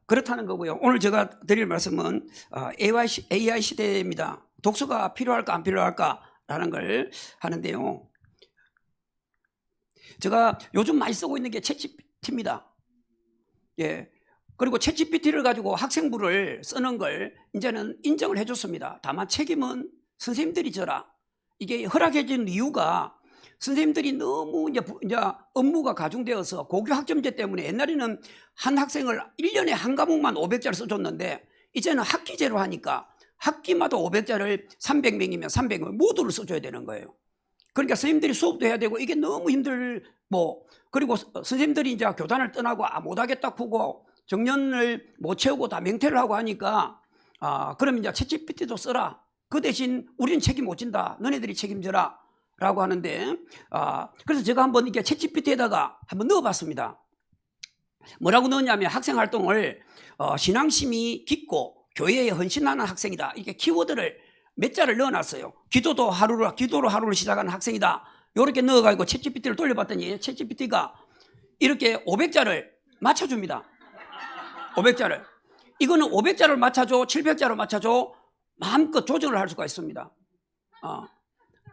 그렇다는 거고요. 오늘 제가 드릴 말씀은 AI 시대입니다. 독서가 필요할까 안 필요할까라는 걸 하는데요. 제가 요즘 많이 쓰고 있는 게 챗GPT입니다. 예. 그리고 챗GPT를 가지고 학생부를 쓰는 걸 이제는 인정을 해줬습니다. 다만 책임은 선생님들이 져라. 이게 허락해준 이유가 선생님들이 너무 이제 업무가 가중되어서 고교 학점제 때문에 옛날에는 한 학생을 1년에 한 과목만 500자를 써줬는데 이제는 학기제로 하니까 학기마다 500자를 300명이면 300명 모두를 써줘야 되는 거예요. 그러니까 선생님들이 수업도 해야 되고 이게 너무 힘들고, 그리고 선생님들이 이제 교단을 떠나고 못하겠다 크고 정년을 못 채우고 다 맹퇴를 하고 하니까 그럼 이제 챗GPT도 써라. 그 대신 우리는 책임 못 진다. 너네들이 책임져라. 라고 하는데, 그래서 제가 한번 이렇게 챗GPT에다가 한번 넣어봤습니다. 뭐라고 넣었냐면 학생 활동을 신앙심이 깊고 교회에 헌신하는 학생이다. 이렇게 키워드를 몇 자를 넣어놨어요. 기도로 하루를 시작하는 학생이다. 이렇게 넣어가지고 챗GPT를 돌려봤더니 챗GPT가 이렇게 500자를 맞춰줍니다. 500자를. 이거는 500자를 맞춰줘, 700자로 맞춰줘, 마음껏 조정을 할 수가 있습니다.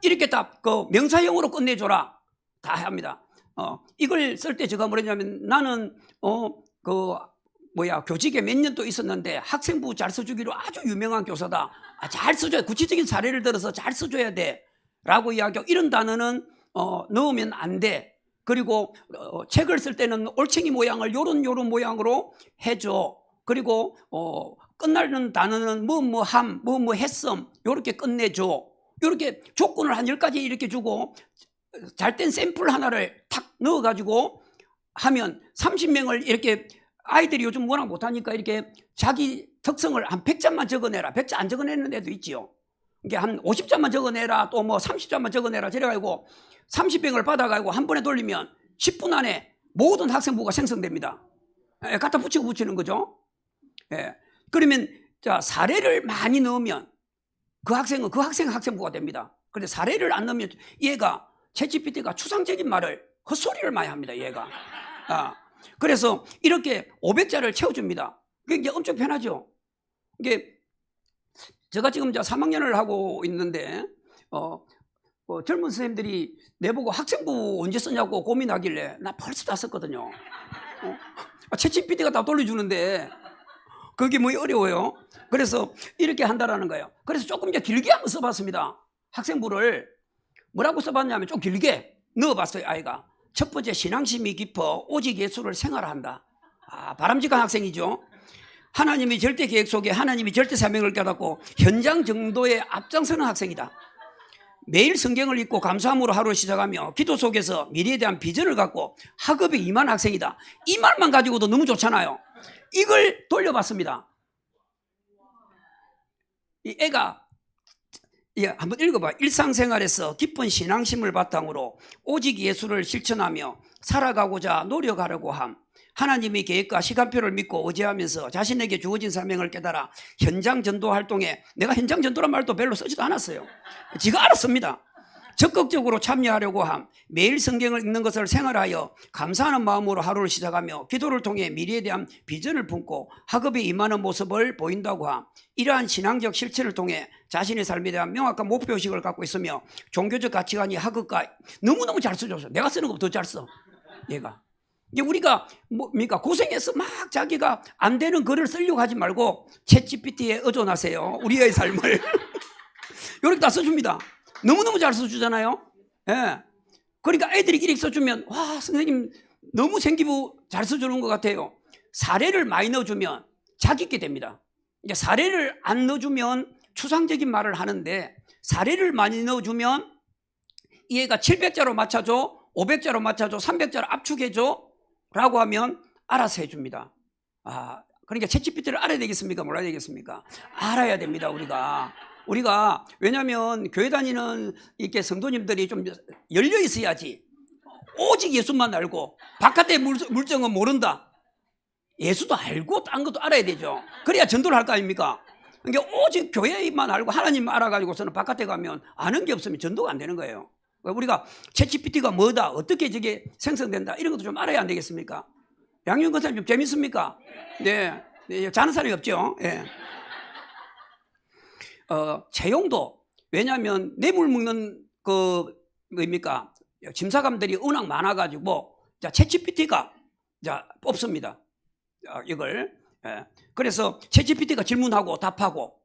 이렇게 다 그 명사형으로 끝내줘라 다 합니다. 이걸 쓸 때 제가 뭐랬냐면 나는 교직에 몇 년 또 있었는데 학생부 잘 써주기로 아주 유명한 교사다. 잘 써줘야, 구체적인 사례를 들어서 잘 써줘야 돼 라고 이야기하고, 이런 단어는 넣으면 안 돼. 그리고 책을 쓸 때는 올챙이 모양을 요런 모양으로 해줘. 그리고 끝나는 단어는 뭐뭐함, 뭐뭐했음 요렇게 끝내줘. 이렇게 조건을 한 10가지 이렇게 주고 잘된 샘플 하나를 탁 넣어가지고 하면 30명을 이렇게, 아이들이 요즘 워낙 못하니까 이렇게 자기 특성을 한 100자만 적어내라. 100자 안 적어내는 애도 있지요. 이게 한 50자만 적어내라, 또 뭐 30자만 적어내라. 저래가지고 30병을 받아가지고 한 번에 돌리면 10분 안에 모든 학생부가 생성됩니다. 갖다 붙이는 거죠. 예. 그러면 자, 사례를 많이 넣으면 그 학생은 그 학생부가 됩니다. 그런데 사례를 안 넣으면 얘가, 챗GPT가 추상적인 말을, 헛소리를 많이 합니다, 얘가. 그래서 이렇게 500자를 채워줍니다. 그게 엄청 편하죠. 이게 제가 지금 이제 3학년을 하고 있는데 젊은 선생님들이 내보고 학생부 언제 쓰냐고 고민하길래 나 벌써 다 썼거든요. 챗GPT가 다 돌려주는데 그게 뭐 어려워요. 그래서 이렇게 한다라는 거예요. 그래서 조금 이제 길게 한번 써봤습니다. 학생부를 뭐라고 써봤냐면 좀 길게 넣어봤어요. 아이가 첫 번째, 신앙심이 깊어 오직 예수를 생활한다. 바람직한 학생이죠. 하나님의 절대 계획 속에 하나님이 절대 사명을 깨닫고 현장 정도에 앞장서는 학생이다. 매일 성경을 읽고 감사함으로 하루를 시작하며 기도 속에서 미래에 대한 비전을 갖고 학업에 임한 학생이다. 이 말만 가지고도 너무 좋잖아요. 이걸 돌려봤습니다. 이 애가 한번 읽어봐. 일상생활에서 깊은 신앙심을 바탕으로 오직 예수를 실천하며 살아가고자 노력하려고 함. 하나님의 계획과 시간표를 믿고 의지하면서 자신에게 주어진 사명을 깨달아 현장 전도 활동에, 내가 현장 전도란 말도 별로 쓰지도 않았어요. 지가 알았습니다. 적극적으로 참여하려고 함. 매일 성경을 읽는 것을 생활하여 감사하는 마음으로 하루를 시작하며 기도를 통해 미래에 대한 비전을 품고 학업에 임하는 모습을 보인다고 함. 이러한 신앙적 실천을 통해 자신의 삶에 대한 명확한 목표의식을 갖고 있으며 종교적 가치관이 학업과 너무너무 잘 써줘서 내가 쓰는 것보다 더 잘 써. 얘가. 이제 우리가 뭡니까? 고생해서 막 자기가 안 되는 글을 쓰려고 하지 말고 챗GPT에 의존하세요. 우리의 삶을. 이렇게 다 써줍니다. 너무너무 잘 써주잖아요. 예. 그러니까 애들이 이렇게 써주면, 와, 선생님 너무 생기부 잘 써주는 것 같아요. 사례를 많이 넣어주면 자기 있게 됩니다. 이제 사례를 안 넣어주면 추상적인 말을 하는데, 사례를 많이 넣어주면 이 애가 700자로 맞춰줘, 500자로 맞춰줘, 300자로 압축해줘 라고 하면 알아서 해줍니다. 그러니까 챗GPT를 알아야 되겠습니까? 몰라야 되겠습니까? 알아야 됩니다. 우리가 왜냐하면 교회 다니는 이렇게 성도님들이 좀 열려 있어야지. 오직 예수만 알고 바깥의 물정은 모른다. 예수도 알고 딴 것도 알아야 되죠. 그래야 전도를 할 거 아닙니까? 그러니까 오직 교회만 알고 하나님만 알아가지고서는 바깥에 가면 아는 게 없으면 전도가 안 되는 거예요. 우리가 챗GPT가 뭐다, 어떻게 저게 생성된다, 이런 것도 좀 알아야 안 되겠습니까? 양윤 권사님 좀 재밌습니까? 네. 자는 사람이 없죠. 예. 채용도, 왜냐하면 뇌물 먹는 그 뭡니까 심사관들이 워낙 많아가지고 챗GPT가 뽑습니다. 이걸. 예. 그래서 챗GPT가 질문하고 답하고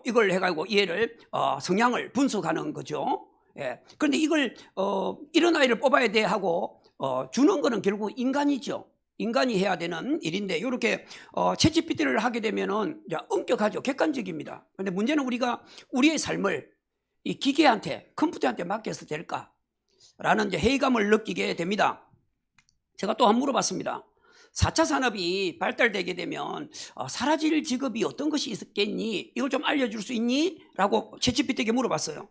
이걸 해가지고 얘를 성향을 분석하는 거죠. 예. 그런데 이걸 이런 아이를 뽑아야 돼 하고 주는 거는 결국 인간이죠. 인간이 해야 되는 일인데 이렇게 챗GPT를 하게 되면은 엄격하죠. 객관적입니다. 그런데 문제는 우리가 우리의 삶을 이 기계한테 컴퓨터한테 맡겨서 될까라는 이제 회의감을 느끼게 됩니다. 제가 또 한 번 물어봤습니다. 4차 산업이 발달되게 되면 사라질 직업이 어떤 것이 있겠니? 이걸 좀 알려줄 수 있니? 라고 챗GPT에게 물어봤어요.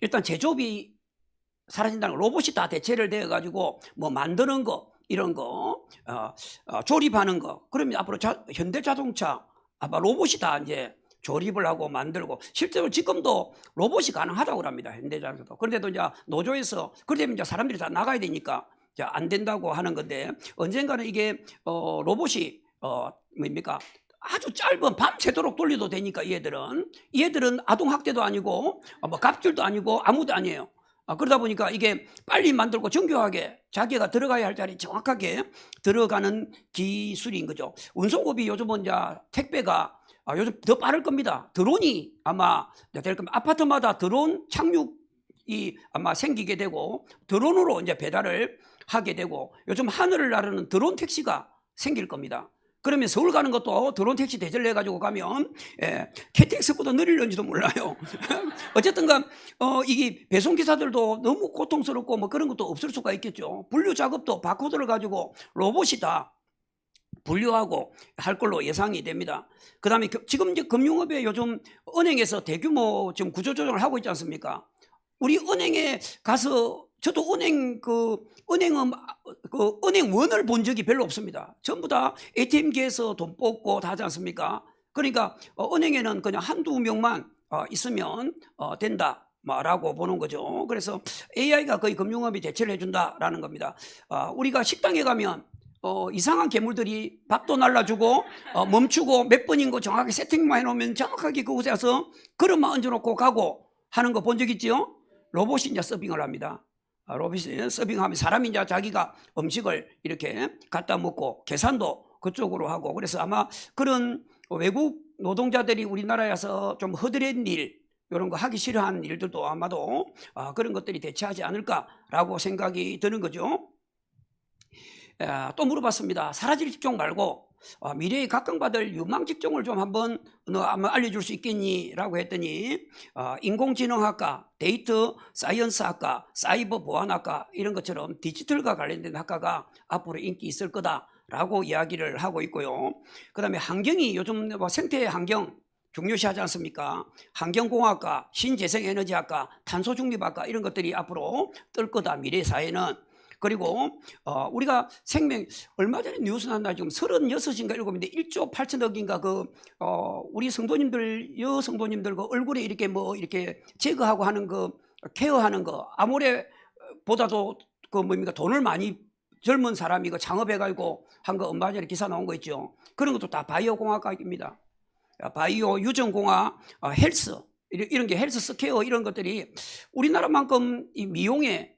일단 제조업이 사라진다는 거, 로봇이 다 대체를 되어가지고 뭐 만드는 거 이런 거 조립하는 거, 그러면 앞으로 현대자동차 아마 로봇이 다 이제 조립을 하고 만들고 실제로 지금도 로봇이 가능하다고 합니다. 현대자동차도. 그런데도 이제 노조에서 그러면 이제 사람들이 다 나가야 되니까 안 된다고 하는 건데 언젠가는 이게 로봇이 뭡니까 아주 짧은 밤새도록 돌려도 되니까 얘들은 아동학대도 아니고 뭐 갑질도 아니고 아무도 아니에요. 그러다 보니까 이게 빨리 만들고 정교하게 자기가 들어가야 할 자리 정확하게 들어가는 기술인 거죠. 운송업이 요즘은 이제 택배가 요즘 더 빠를 겁니다. 드론이 아마 될 겁니다. 아파트마다 드론 착륙이 아마 생기게 되고 드론으로 이제 배달을 하게 되고 요즘 하늘을 나르는 드론 택시가 생길 겁니다. 그러면 서울 가는 것도 드론 택시 대절을 해가지고 가면 KTX보다 느릴런지도 몰라요. 어쨌든간 이게 배송기사들도 너무 고통스럽고 뭐 그런 것도 없을 수가 있겠죠. 분류 작업도 바코드를 가지고 로봇이 다 분류하고 할 걸로 예상이 됩니다. 그 다음에 지금 이제 금융업에 요즘 은행에서 대규모 지금 구조조정을 하고 있지 않습니까? 우리 은행에 가서 저도 은행원을 본 적이 별로 없습니다. 전부 다 ATM기에서 돈 뽑고 다 하지 않습니까? 그러니까 은행에는 그냥 한두 명만 있으면 된다라고 보는 거죠. 그래서 AI가 거의 금융업이 대체를 해준다라는 겁니다. 우리가 식당에 가면 이상한 괴물들이 밥도 날라주고 멈추고 몇 번인 거 정확하게 세팅만 해놓으면 정확하게 그곳에 와서 그릇만 얹어놓고 가고 하는 거 본 적 있죠? 로봇이 이제 서빙을 합니다. 로봇이 서빙하면 사람이 이제 자기가 음식을 이렇게 갖다 먹고 계산도 그쪽으로 하고, 그래서 아마 그런 외국 노동자들이 우리나라에서 좀 허드렛 일 이런 거 하기 싫어하는 일들도 아마도 그런 것들이 대체하지 않을까라고 생각이 드는 거죠. 또 물어봤습니다. 사라질 직종 말고 미래에 각광받을 유망 직종을 좀 한번 알려줄 수 있겠니? 라고 했더니 인공지능학과, 데이터 사이언스학과, 사이버 보안학과 이런 것처럼 디지털과 관련된 학과가 앞으로 인기 있을 거다라고 이야기를 하고 있고요. 그 다음에 환경이 요즘 뭐 생태 환경 중요시하지 않습니까? 환경공학과, 신재생에너지학과, 탄소중립학과 이런 것들이 앞으로 뜰 거다, 미래 사회는. 그리고 우리가 생명 얼마 전에 뉴스 났나 지금 36인가 7인데 1조 8천억인가 우리 성도님들 여성도님들 그 얼굴에 이렇게 뭐 이렇게 제거하고 하는 거 케어하는 거 아무래보다도 뭡니까 돈을 많이 젊은 사람이 창업해가지고 한 거 얼마 전에 기사 나온 거 있죠. 그런 것도 다 바이오 공학과입니다. 바이오 유전공학 헬스 이런 게 헬스 스퀘어 이런 것들이 우리나라만큼 이 미용에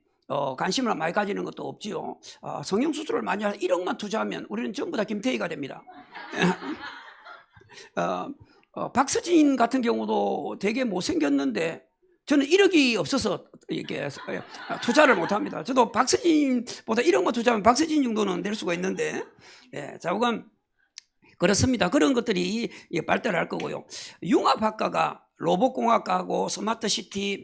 관심을 많이 가지는 것도 없지요. 성형수술을 많이 해서 1억만 투자하면 우리는 전부 다 김태희가 됩니다. 박서진 같은 경우도 되게 못생겼는데 저는 1억이 없어서 이렇게 투자를 못합니다. 저도 박서진보다 1억만 투자하면 박서진 정도는 낼 수가 있는데 자우간 그렇습니다. 그런 것들이 발달할 거고요. 융합학과가 로봇공학과하고 스마트시티,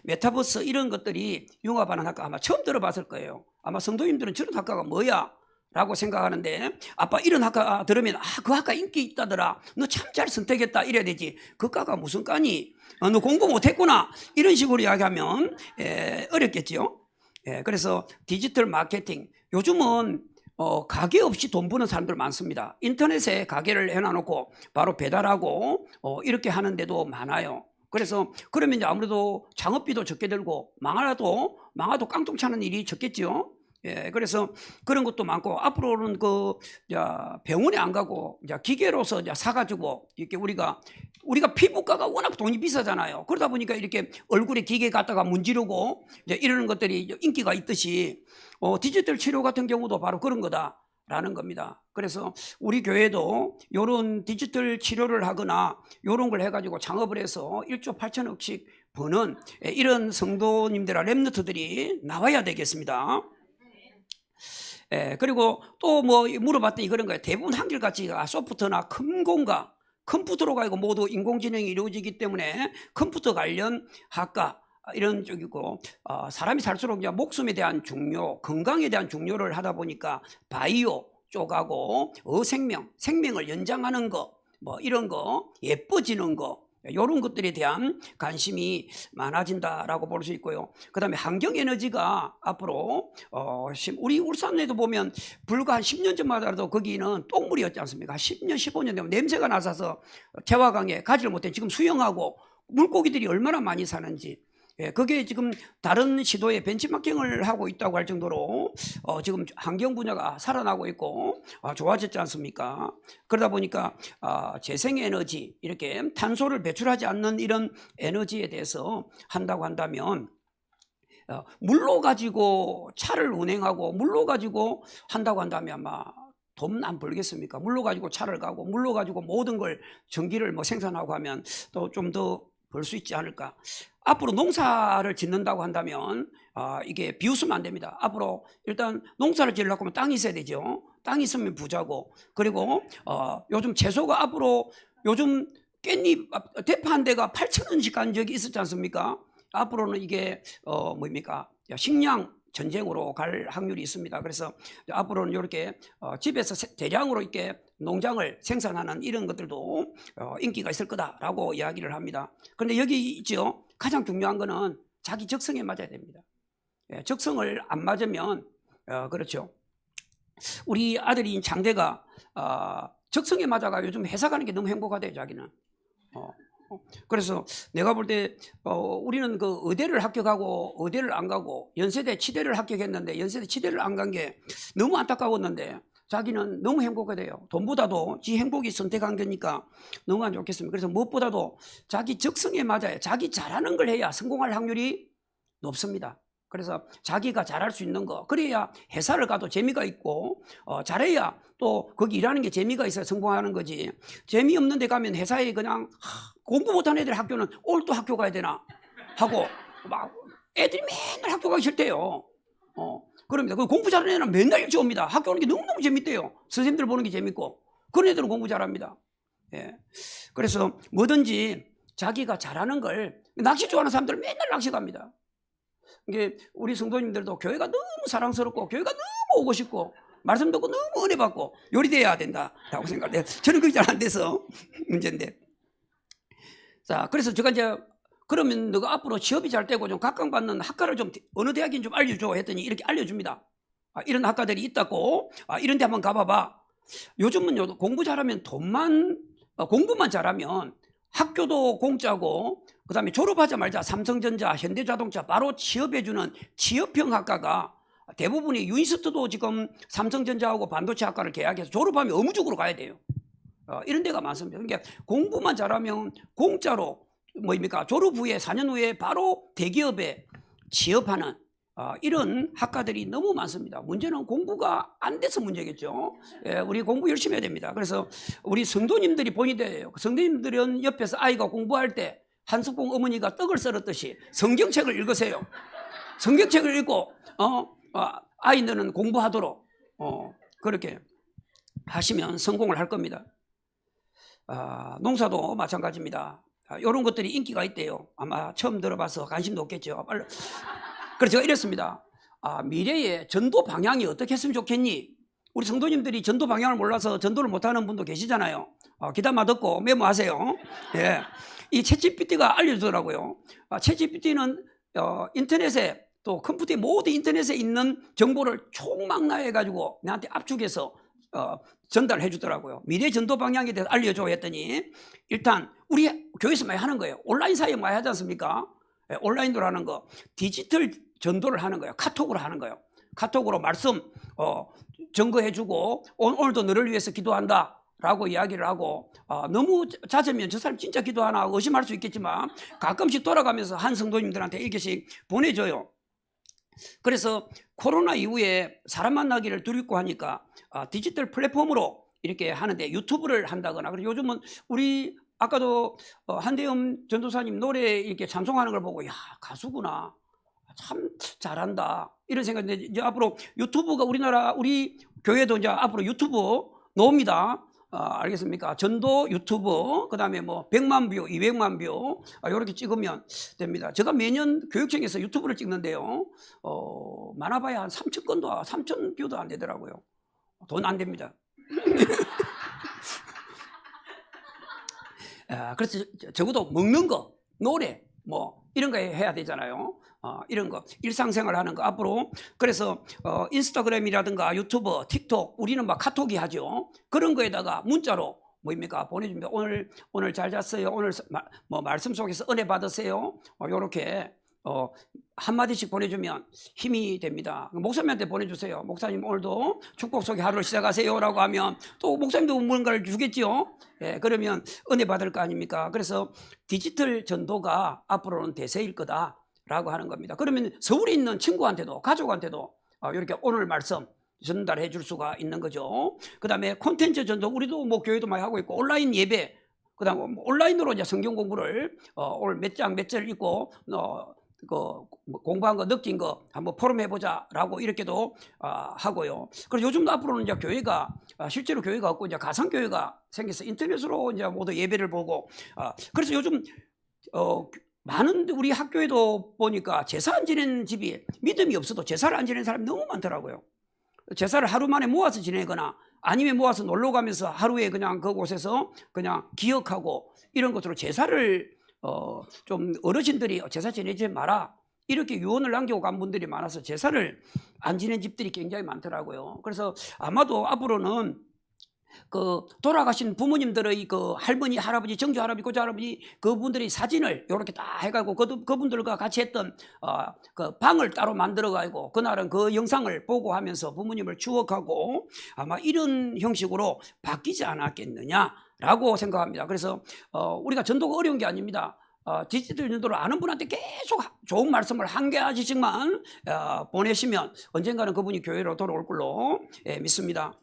메타버스 이런 것들이 융합하는 학과 아마 처음 들어봤을 거예요. 아마 성도님들은 저런 학과가 뭐야? 라고 생각하는데 아빠 이런 학과 들으면 그 학과 인기 있다더라. 너 참 잘 선택했다 이래야 되지. 그 과가 무슨 과니? 너 공부 못했구나. 이런 식으로 이야기하면 어렵겠지요. 그래서 디지털 마케팅 요즘은 가게 없이 돈 버는 사람들 많습니다. 인터넷에 가게를 해놔놓고 바로 배달하고 이렇게 하는 데도 많아요. 그래서 그러면 이제 아무래도 창업비도 적게 들고 망하도 깡통 차는 일이 적겠죠. 예, 그래서 그런 것도 많고 앞으로는 병원에 안 가고 기계로서 사가지고 이렇게 우리가 피부과가 워낙 돈이 비싸잖아요. 그러다 보니까 이렇게 얼굴에 기계 갖다가 문지르고 이러는 것들이 인기가 있듯이 디지털 치료 같은 경우도 바로 그런 거다라는 겁니다. 그래서 우리 교회도 이런 디지털 치료를 하거나 이런 걸 해가지고 창업을 해서 1조 8천억씩 버는 이런 성도님들과 렘너트들이 나와야 되겠습니다. 예, 그리고 또 뭐 물어봤더니 그런 거예요. 대부분 한결같이 소프트나 컴공과 컴퓨터로 가지고 모두 인공지능이 이루어지기 때문에 컴퓨터 관련 학과 이런 쪽이고 사람이 살수록 이제 목숨에 대한 중요, 건강에 대한 중요를 하다 보니까 바이오 쪽하고 생명을 연장하는 거, 뭐 이런 거, 예뻐지는 거, 이런 것들에 대한 관심이 많아진다라고 볼 수 있고요. 그 다음에 환경에너지가 앞으로 우리 울산에도 보면 불과 한 10년 전만 하더라도 거기는 똥물이었지 않습니까? 10년 15년 되면 냄새가 나서 태화강에 가지를 못해 지금 수영하고 물고기들이 얼마나 많이 사는지, 예, 그게 지금 다른 시도에 벤치마킹을 하고 있다고 할 정도로 지금 환경 분야가 살아나고 있고 좋아졌지 않습니까? 그러다 보니까 재생에너지, 이렇게 탄소를 배출하지 않는 이런 에너지에 대해서 한다고 한다면 물로 가지고 차를 운행하고 물로 가지고 한다고 한다면 아마 돈 안 벌겠습니까? 물로 가지고 차를 가고 물로 가지고 모든 걸 전기를 뭐 생산하고 하면 또 좀 더 벌 수 있지 않을까? 앞으로 농사를 짓는다고 한다면 이게 비웃으면 안 됩니다. 앞으로 일단 농사를 지으려고 하면 땅이 있어야 되죠. 땅이 있으면 부자고, 그리고 요즘 채소가 앞으로 요즘 깻잎 대파 한 대가 8,000원씩 간 적이 있었지 않습니까? 앞으로는 이게 뭡니까? 식량 전쟁으로 갈 확률이 있습니다. 그래서 앞으로는 이렇게 집에서 대량으로 이렇게 농장을 생산하는 이런 것들도 인기가 있을 거다라고 이야기를 합니다. 그런데 여기 있죠. 가장 중요한 거는 자기 적성에 맞아야 됩니다. 예, 적성을 안 맞으면 그렇죠. 우리 아들인 장대가 적성에 맞아가 요즘 회사 가는 게 너무 행복하대요, 자기는. 그래서 내가 볼 때 우리는 그 의대를 합격하고 의대를 안 가고 연세대 치대를 합격했는데 연세대 치대를 안 간 게 너무 안타까웠는데 자기는 너무 행복하대요. 돈보다도 지 행복이 선택한 거니까 너무 안 좋겠습니다. 그래서 무엇보다도 자기 적성에 맞아야, 자기 잘하는 걸 해야 성공할 확률이 높습니다. 그래서 자기가 잘할 수 있는 거, 그래야 회사를 가도 재미가 있고 잘해야 또 거기 일하는 게 재미가 있어야 성공하는 거지. 재미없는 데 가면 회사에 그냥 공부 못하는 애들 학교는 오늘 또 학교 가야 되나 하고 막 애들이 맨날 학교 가기 싫대요. 그럽니다. 공부 잘하는 애는 맨날 일찍 옵니다. 학교 오는 게 너무너무 재밌대요. 선생님들 보는 게 재밌고. 그런 애들은 공부 잘합니다. 예. 그래서 뭐든지 자기가 잘하는 걸, 낚시 좋아하는 사람들은 맨날 낚시 갑니다. 이게 우리 성도님들도 교회가 너무 사랑스럽고 교회가 너무 오고 싶고 말씀 듣고 너무 은혜 받고 요리돼야 된다라고 생각해요. 저는 그게 잘 안 돼서 문제인데. 자, 그래서 제가 이제 그러면 너가 앞으로 취업이 잘 되고 좀 각광받는 학과를 좀 어느 대학인 좀 알려줘 했더니 이렇게 알려줍니다. 이런 학과들이 있다고, 이런 데 한번 가봐봐. 요즘은 공부 잘하면 공부만 잘하면 학교도 공짜고, 그 다음에 졸업하자마자 삼성전자, 현대자동차 바로 취업해주는 취업형 학과가 대부분이 유니스트도 지금 삼성전자하고 반도체 학과를 계약해서 졸업하면 의무적으로 가야 돼요. 이런 데가 많습니다. 그러니까 공부만 잘하면 공짜로 졸업 후에 4년 후에 바로 대기업에 취업하는 이런 학과들이 너무 많습니다. 문제는 공부가 안 돼서 문제겠죠. 예, 우리 공부 열심히 해야 됩니다. 그래서 우리 성도님들이 본이 돼요. 성도님들은 옆에서 아이가 공부할 때 한석봉 어머니가 떡을 썰었듯이 성경책을 읽으세요. 성경책을 읽고 아이들은 공부하도록 그렇게 하시면 성공을 할 겁니다. 농사도 마찬가지입니다. 이런 것들이 인기가 있대요. 아마 처음 들어봐서 관심도 없겠죠. 그래서 제가 이랬습니다. 미래의 전도 방향이 어떻게 했으면 좋겠니? 우리 성도님들이 전도 방향을 몰라서 전도를 못하는 분도 계시잖아요. 귀담아 듣고 메모하세요. 예. 이 챗GPT가 알려주더라고요. 챗GPT는 인터넷에 또 컴퓨터에 모든 인터넷에 있는 정보를 총망라해가지고 나한테 압축해서 전달해 주더라고요. 미래 전도 방향에 대해서 알려줘 했더니 일단 우리 교회에서 많이 하는 거예요. 온라인 사이에 많이 하지 않습니까? 온라인으로 하는 거, 디지털 전도를 하는 거예요. 카톡으로 하는 거예요. 카톡으로 말씀 증거해주고 오늘도 너를 위해서 기도한다 라고 이야기를 하고 너무 잦으면 저 사람 진짜 기도하나 의심할 수 있겠지만 가끔씩 돌아가면서 한 성도님들한테 1개씩 보내줘요. 그래서 코로나 이후에 사람 만나기를 두렵고 하니까 디지털 플랫폼으로 이렇게 하는데 유튜브를 한다거나, 그리고 요즘은 우리 아까도 한대음 전도사님 노래 이렇게 찬송하는 걸 보고 야, 가수구나, 참 잘한다 이런 생각인데, 이제 앞으로 유튜브가 우리 교회도 이제 앞으로 유튜브 나옵니다. 알겠습니까? 전도 유튜브, 그 다음에 뭐 100만 뷰, 200만 뷰 이렇게 찍으면 됩니다. 제가 매년 교육청에서 유튜브를 찍는데요, 많아봐야 한 3,000건도 3,000 뷰도 안 되더라고요. 돈 안 됩니다. 그래서 적어도 먹는 거, 노래 뭐 이런 거 해야 되잖아요. 이런 거 일상생활 하는 거 앞으로. 그래서 인스타그램이라든가 유튜브, 틱톡, 우리는 막 카톡이 하죠. 그런 거에다가 문자로 뭐입니까 보내줍니다. 오늘 잘 잤어요. 오늘 뭐 말씀 속에서 은혜 받으세요. 요렇게 한마디씩 보내주면 힘이 됩니다. 목사님한테 보내주세요. 목사님 오늘도 축복 속에 하루를 시작하세요 라고 하면 또 목사님도 뭔가를 주겠죠. 예, 그러면 은혜 받을 거 아닙니까? 그래서 디지털 전도가 앞으로는 대세일 거다 라고 하는 겁니다. 그러면 서울에 있는 친구한테도 가족한테도 이렇게 오늘 말씀 전달해 줄 수가 있는 거죠. 그 다음에 콘텐츠 전도, 우리도 뭐 교회도 많이 하고 있고 온라인 예배, 그 다음 온라인으로 이제 성경 공부를 오늘 몇 장 몇 절 읽고 공부한 거 느낀 거 한번 포럼 해보자 라고 이렇게도 하고요. 그리고 요즘도 앞으로는 이제 교회가 실제로 교회가 없고 이제 가상교회가 생겨서 인터넷으로 이제 모두 예배를 보고, 그래서 요즘 많은 우리 학교에도 보니까 제사 안 지내는 집이, 믿음이 없어도 제사를 안 지내는 사람이 너무 많더라고요. 제사를 하루 만에 모아서 지내거나 아니면 모아서 놀러 가면서 하루에 그냥 그곳에서 그냥 기억하고 이런 것으로 제사를 좀 어르신들이 제사 지내지 마라 이렇게 유언을 남기고 간 분들이 많아서 제사를 안 지낸 집들이 굉장히 많더라고요. 그래서 아마도 앞으로는 그 돌아가신 부모님들의 그 할머니, 할아버지, 정조 할아버지, 고조 할아버지 그분들의 사진을 이렇게 다 해가지고 그분들과 같이 했던 그 방을 따로 만들어가지고 그날은 그 영상을 보고 하면서 부모님을 추억하고 아마 이런 형식으로 바뀌지 않았겠느냐라고 생각합니다. 그래서 우리가 전도가 어려운 게 아닙니다. 디지털 전도를 아는 분한테 계속 좋은 말씀을 한 가지씩만 보내시면 언젠가는 그분이 교회로 돌아올 걸로 믿습니다.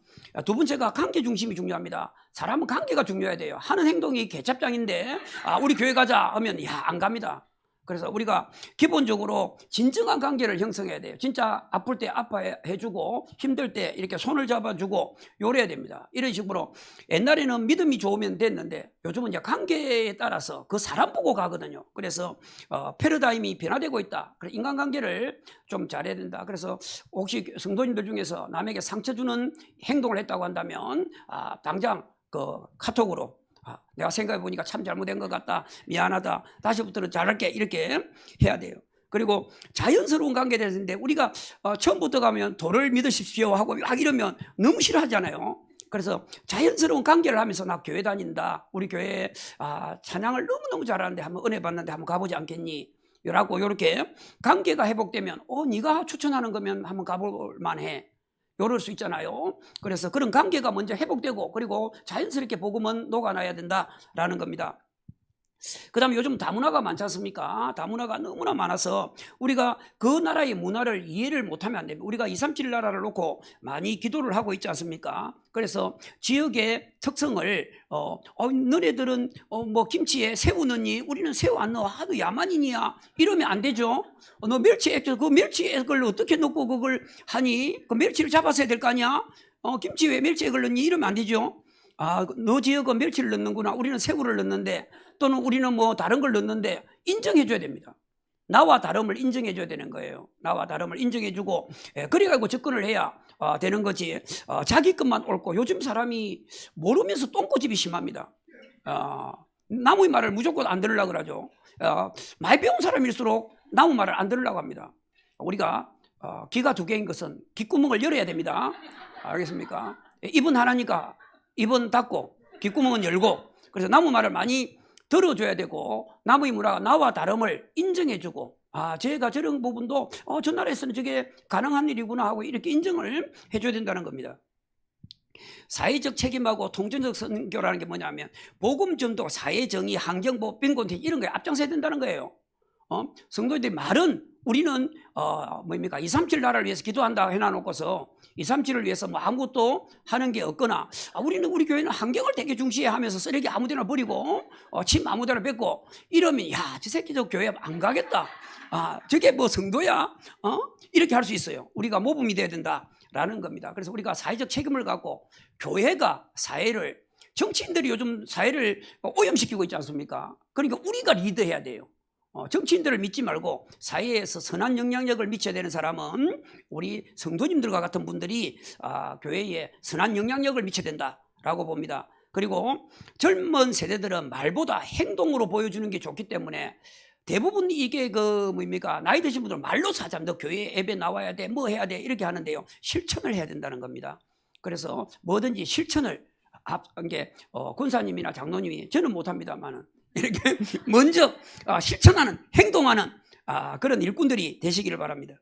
두 번째가 관계 중심이 중요합니다. 사람은 관계가 중요해야 돼요. 하는 행동이 개첩장인데 우리 교회 가자 하면 안 갑니다. 그래서 우리가 기본적으로 진정한 관계를 형성해야 돼요. 진짜 아플 때 아파해주고 힘들 때 이렇게 손을 잡아주고 요래야 됩니다. 이런 식으로 옛날에는 믿음이 좋으면 됐는데 요즘은 이제 관계에 따라서 그 사람 보고 가거든요. 그래서 패러다임이 변화되고 있다. 그래서 인간관계를 좀 잘해야 된다. 그래서 혹시 성도님들 중에서 남에게 상처 주는 행동을 했다고 한다면 당장 그 카톡으로 내가 생각해 보니까 참 잘못된 것 같다, 미안하다, 다시부터는 잘할게 이렇게 해야 돼요. 그리고 자연스러운 관계에 대해서인데 우리가 처음부터 가면 도를 믿으십시오 하고 막 이러면 너무 싫어하잖아요. 그래서 자연스러운 관계를 하면서 나 교회 다닌다, 우리 교회 찬양을 너무너무 잘하는데 한번 은혜 받는데 한번 가보지 않겠니? 라고 이렇게 관계가 회복되면 네가 추천하는 거면 한번 가볼 만해. 이럴 수 있잖아요. 그래서 그런 관계가 먼저 회복되고 그리고 자연스럽게 복음은 녹아나야 된다라는 겁니다. 그 다음에 요즘 다문화가 많지 않습니까? 다문화가 너무나 많아서 우리가 그 나라의 문화를 이해를 못하면 안 됩니다. 우리가 237 나라를 놓고 많이 기도를 하고 있지 않습니까? 그래서 지역의 특성을 너네들은 뭐 김치에 새우 넣니? 우리는 새우 안 넣어. 하도 야만인이야. 이러면 안 되죠. 너 멸치액, 그 멸치액을 어떻게 넣고 그걸 하니? 그 멸치를 잡았어야 될 거 아니야? 김치 왜 멸치액을 넣니? 이러면 안 되죠. 너 지역은 멸치를 넣는구나. 우리는 새우를 넣는데, 또는 우리는 뭐 다른 걸 넣는데 인정해 줘야 됩니다. 나와 다름을 인정해 줘야 되는 거예요. 나와 다름을 인정해 주고 그래가지고 접근을 해야 되는 거지. 자기 것만 옳고, 요즘 사람이 모르면서 똥꼬집이 심합니다. 남의 말을 무조건 안 들으려고 그러죠. 많이 배운 사람일수록 남의 말을 안 들으려고 합니다. 우리가 귀가 두 개인 것은 귓구멍을 열어야 됩니다. 알겠습니까? 입은 하나니까 입은 닫고 귓구멍은 열고, 그래서 남의 말을 많이 들어줘야 되고 남의 문화가 나와 다름을 인정해주고 제가 저런 부분도 저 나라에서는 저게 가능한 일이구나 하고 이렇게 인정을 해줘야 된다는 겁니다. 사회적 책임하고 통전적 선교라는 게 뭐냐면 복음 전도, 사회 정의, 환경 보호, 빈곤 대책 이런 거에 앞장서야 된다는 거예요. 성도들이 말은 우리는 237 나라를 위해서 기도한다 해놔놓고서 237을 위해서 뭐 아무것도 하는 게 없거나 우리 교회는 환경을 되게 중시하면서 쓰레기 아무데나 버리고 침 아무데나 뱉고 이러면 야, 저 새끼 저 교회 안 가겠다. 저게 뭐 성도야? 이렇게 할 수 있어요. 우리가 모범이 돼야 된다라는 겁니다. 그래서 우리가 사회적 책임을 갖고 교회가 사회를, 정치인들이 요즘 사회를 오염시키고 있지 않습니까? 그러니까 우리가 리드해야 돼요. 정치인들을 믿지 말고 사회에서 선한 영향력을 미쳐야 되는 사람은 우리 성도님들과 같은 분들이 교회에 선한 영향력을 미쳐야 된다라고 봅니다. 그리고 젊은 세대들은 말보다 행동으로 보여주는 게 좋기 때문에 대부분 이게 나이 드신 분들은 말로 사자, 너 교회 예배 나와야 돼, 뭐 해야 돼 이렇게 하는데요. 실천을 해야 된다는 겁니다. 그래서 뭐든지 실천을 권사님이나 장로님이, 저는 못합니다만은 이렇게 먼저 실천하는, 행동하는 그런 일꾼들이 되시기를 바랍니다.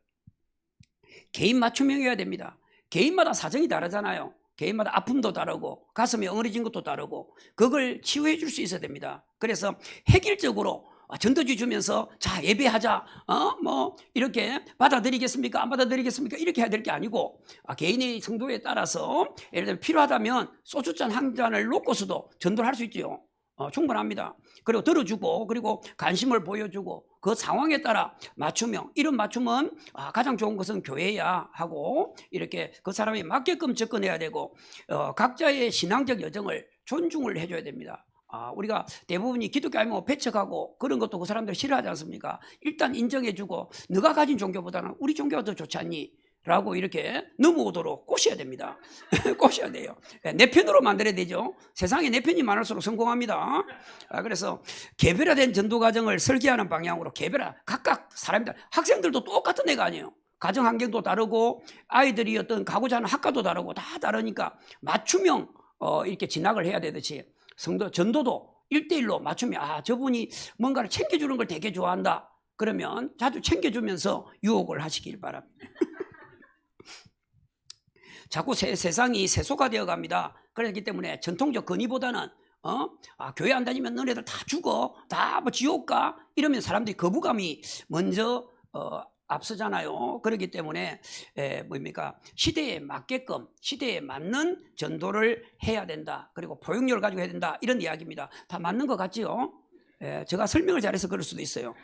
개인 맞춤형이어야 됩니다. 개인마다 사정이 다르잖아요. 개인마다 아픔도 다르고 가슴이 엉어진 것도 다르고 그걸 치유해 줄 수 있어야 됩니다. 그래서 획일적으로 전도지 주면서 자 예배하자, 이렇게 받아들이겠습니까? 안 받아들이겠습니까? 이렇게 해야 될 게 아니고 개인의 성도에 따라서 예를 들면 필요하다면 소주잔 한 잔을 놓고서도 전도를 할 수 있죠. 충분합니다. 그리고 들어주고 그리고 관심을 보여주고 그 상황에 따라 맞춤형, 이런 맞춤은 가장 좋은 것은 교회야 하고 이렇게 그 사람이 맞게끔 접근해야 되고 각자의 신앙적 여정을 존중을 해줘야 됩니다. 우리가 대부분이 기독교 아니면 배척하고 그런 것도 그 사람들 싫어하지 않습니까? 일단 인정해주고 너가 가진 종교보다는 우리 종교가 더 좋지 않니? 라고 이렇게 넘어오도록 꼬셔야 됩니다. 꼬셔야 돼요. 내 편으로 만들어야 되죠. 세상에 내 편이 많을수록 성공합니다. 그래서 개별화된 전도 과정을 설계하는 방향으로 각각 사람들, 학생들도 똑같은 애가 아니에요. 가정 환경도 다르고 아이들이 어떤 가고자 하는 학과도 다르고 다 다르니까 맞춤형 이렇게 진학을 해야 되듯이 전도도 1대1로 맞추면 저분이 뭔가를 챙겨주는 걸 되게 좋아한다. 그러면 자주 챙겨주면서 유혹을 하시길 바랍니다. 자꾸 세상이 세속화되어 갑니다. 그렇기 때문에 전통적 권위보다는 교회 안 다니면 너네들 다 죽어, 다 뭐 지옥 가 이러면 사람들이 거부감이 먼저 앞서잖아요. 그렇기 때문에 시대에 맞게끔 시대에 맞는 전도를 해야 된다. 그리고 포용력을 가지고 해야 된다. 이런 이야기입니다. 다 맞는 것 같지요? 제가 설명을 잘해서 그럴 수도 있어요.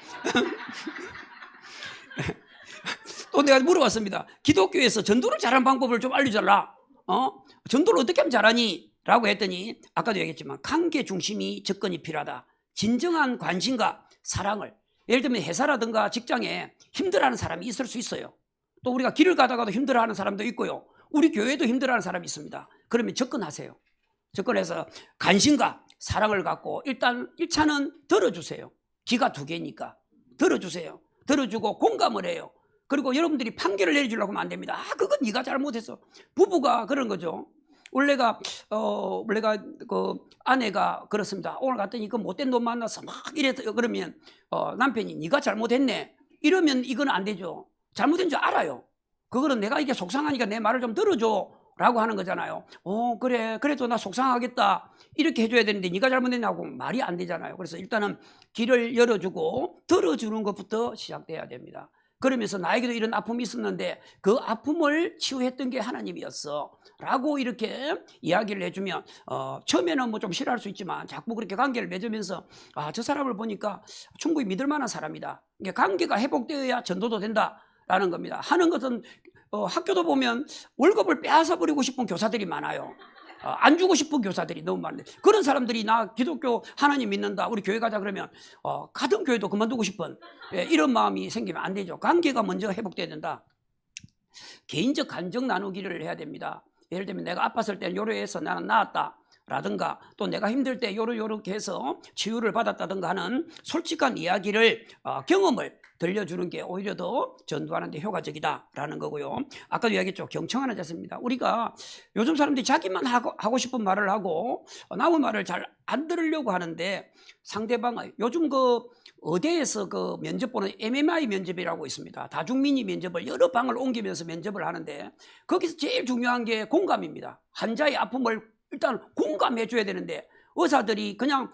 또 내가 물어봤습니다. 기독교에서 전도를 잘하는 방법을 좀 알려달라. 전도를 어떻게 하면 잘하니? 라고 했더니 아까도 얘기했지만 관계 중심이 접근이 필요하다. 진정한 관심과 사랑을, 예를 들면 회사라든가 직장에 힘들어하는 사람이 있을 수 있어요. 또 우리가 길을 가다가도 힘들어하는 사람도 있고요. 우리 교회도 힘들어하는 사람이 있습니다. 그러면 접근하세요. 접근해서 관심과 사랑을 갖고 일단 1차는 들어주세요. 귀가 2개니까 들어주세요. 들어주고 공감을 해요. 그리고 여러분들이 판결을 내려주려고 하면 안 됩니다. 그건 네가 잘못했어. 부부가 그런 거죠. 원래가 그 아내가 그렇습니다. 오늘 갔더니 그 못된 놈 만나서 막 이래서 그러면 남편이 네가 잘못했네. 이러면 이건 안 되죠. 잘못된 줄 알아요. 그거는 내가 이게 속상하니까 내 말을 좀 들어줘 라고 하는 거잖아요. 그래, 그래도 나 속상하겠다 이렇게 해줘야 되는데 네가 잘못했냐고 말이 안 되잖아요. 그래서 일단은 길을 열어주고 들어주는 것부터 시작돼야 됩니다. 그러면서 나에게도 이런 아픔이 있었는데 그 아픔을 치유했던 게 하나님이었어 라고 이렇게 이야기를 해주면 처음에는 뭐 좀 싫어할 수 있지만 자꾸 그렇게 관계를 맺으면서 저 사람을 보니까 충분히 믿을 만한 사람이다. 관계가 회복되어야 전도도 된다라는 겁니다. 하는 것은 학교도 보면 월급을 빼앗아 버리고 싶은 교사들이 많아요. 안 주고 싶은 교사들이 너무 많은데 그런 사람들이 나 기독교 하나님 믿는다 우리 교회 가자 그러면 가던 교회도 그만두고 싶은 이런 마음이 생기면 안 되죠. 관계가 먼저 회복돼야 된다. 개인적 감정 나누기를 해야 됩니다. 예를 들면 내가 아팠을 때 요로해서 나는 나았다 라든가 또 내가 힘들 때 요렇게 해서 치유를 받았다든가 하는 솔직한 이야기를 경험을 들려주는 게 오히려 더 전도하는 데 효과적이다라는 거고요. 아까도 이야기했죠. 경청하는 자세입니다. 우리가 요즘 사람들이 자기만 하고 싶은 말을 하고 남의 말을 잘 안 들으려고 하는데 상대방의 요즘 그 의대에서 그 면접 보는 MMI 면접이라고 있습니다. 다중민의 면접을 여러 방을 옮기면서 면접을 하는데 거기서 제일 중요한 게 공감입니다. 환자의 아픔을 일단 공감해 줘야 되는데 의사들이 그냥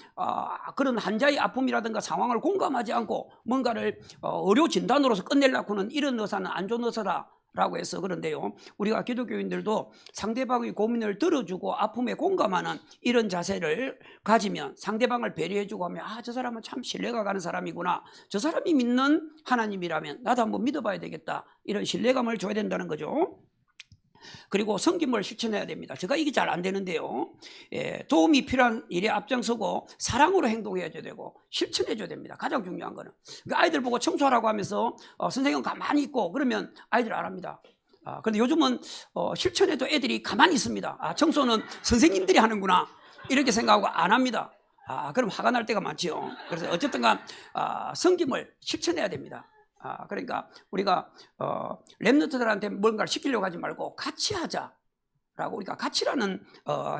그런 환자의 아픔이라든가 상황을 공감하지 않고 뭔가를 의료 진단으로서 끝내려고는 이런 의사는 안 좋은 의사다라고 해서 그런데요. 우리가 기독교인들도 상대방의 고민을 들어주고 아픔에 공감하는 이런 자세를 가지면 상대방을 배려해주고 하면 저 사람은 참 신뢰가 가는 사람이구나. 저 사람이 믿는 하나님이라면 나도 한번 믿어봐야 되겠다. 이런 신뢰감을 줘야 된다는 거죠. 그리고 섬김을 실천해야 됩니다. 제가 이게 잘 안 되는데요. 도움이 필요한 일에 앞장서고 사랑으로 행동해야 되고 실천해 줘야 됩니다. 가장 중요한 거는. 그러니까 아이들 보고 청소하라고 하면서 선생님은 가만히 있고 그러면 아이들 안 합니다. 그런데 요즘은 실천해도 애들이 가만히 있습니다. 청소는 선생님들이 하는구나 이렇게 생각하고 안 합니다. 그럼 화가 날 때가 많지요. 그래서 어쨌든간 섬김을 실천해야 됩니다. 그러니까 우리가 랩런트들한테 뭔가를 시키려고 하지 말고 같이 하자라고 우리가 같이라는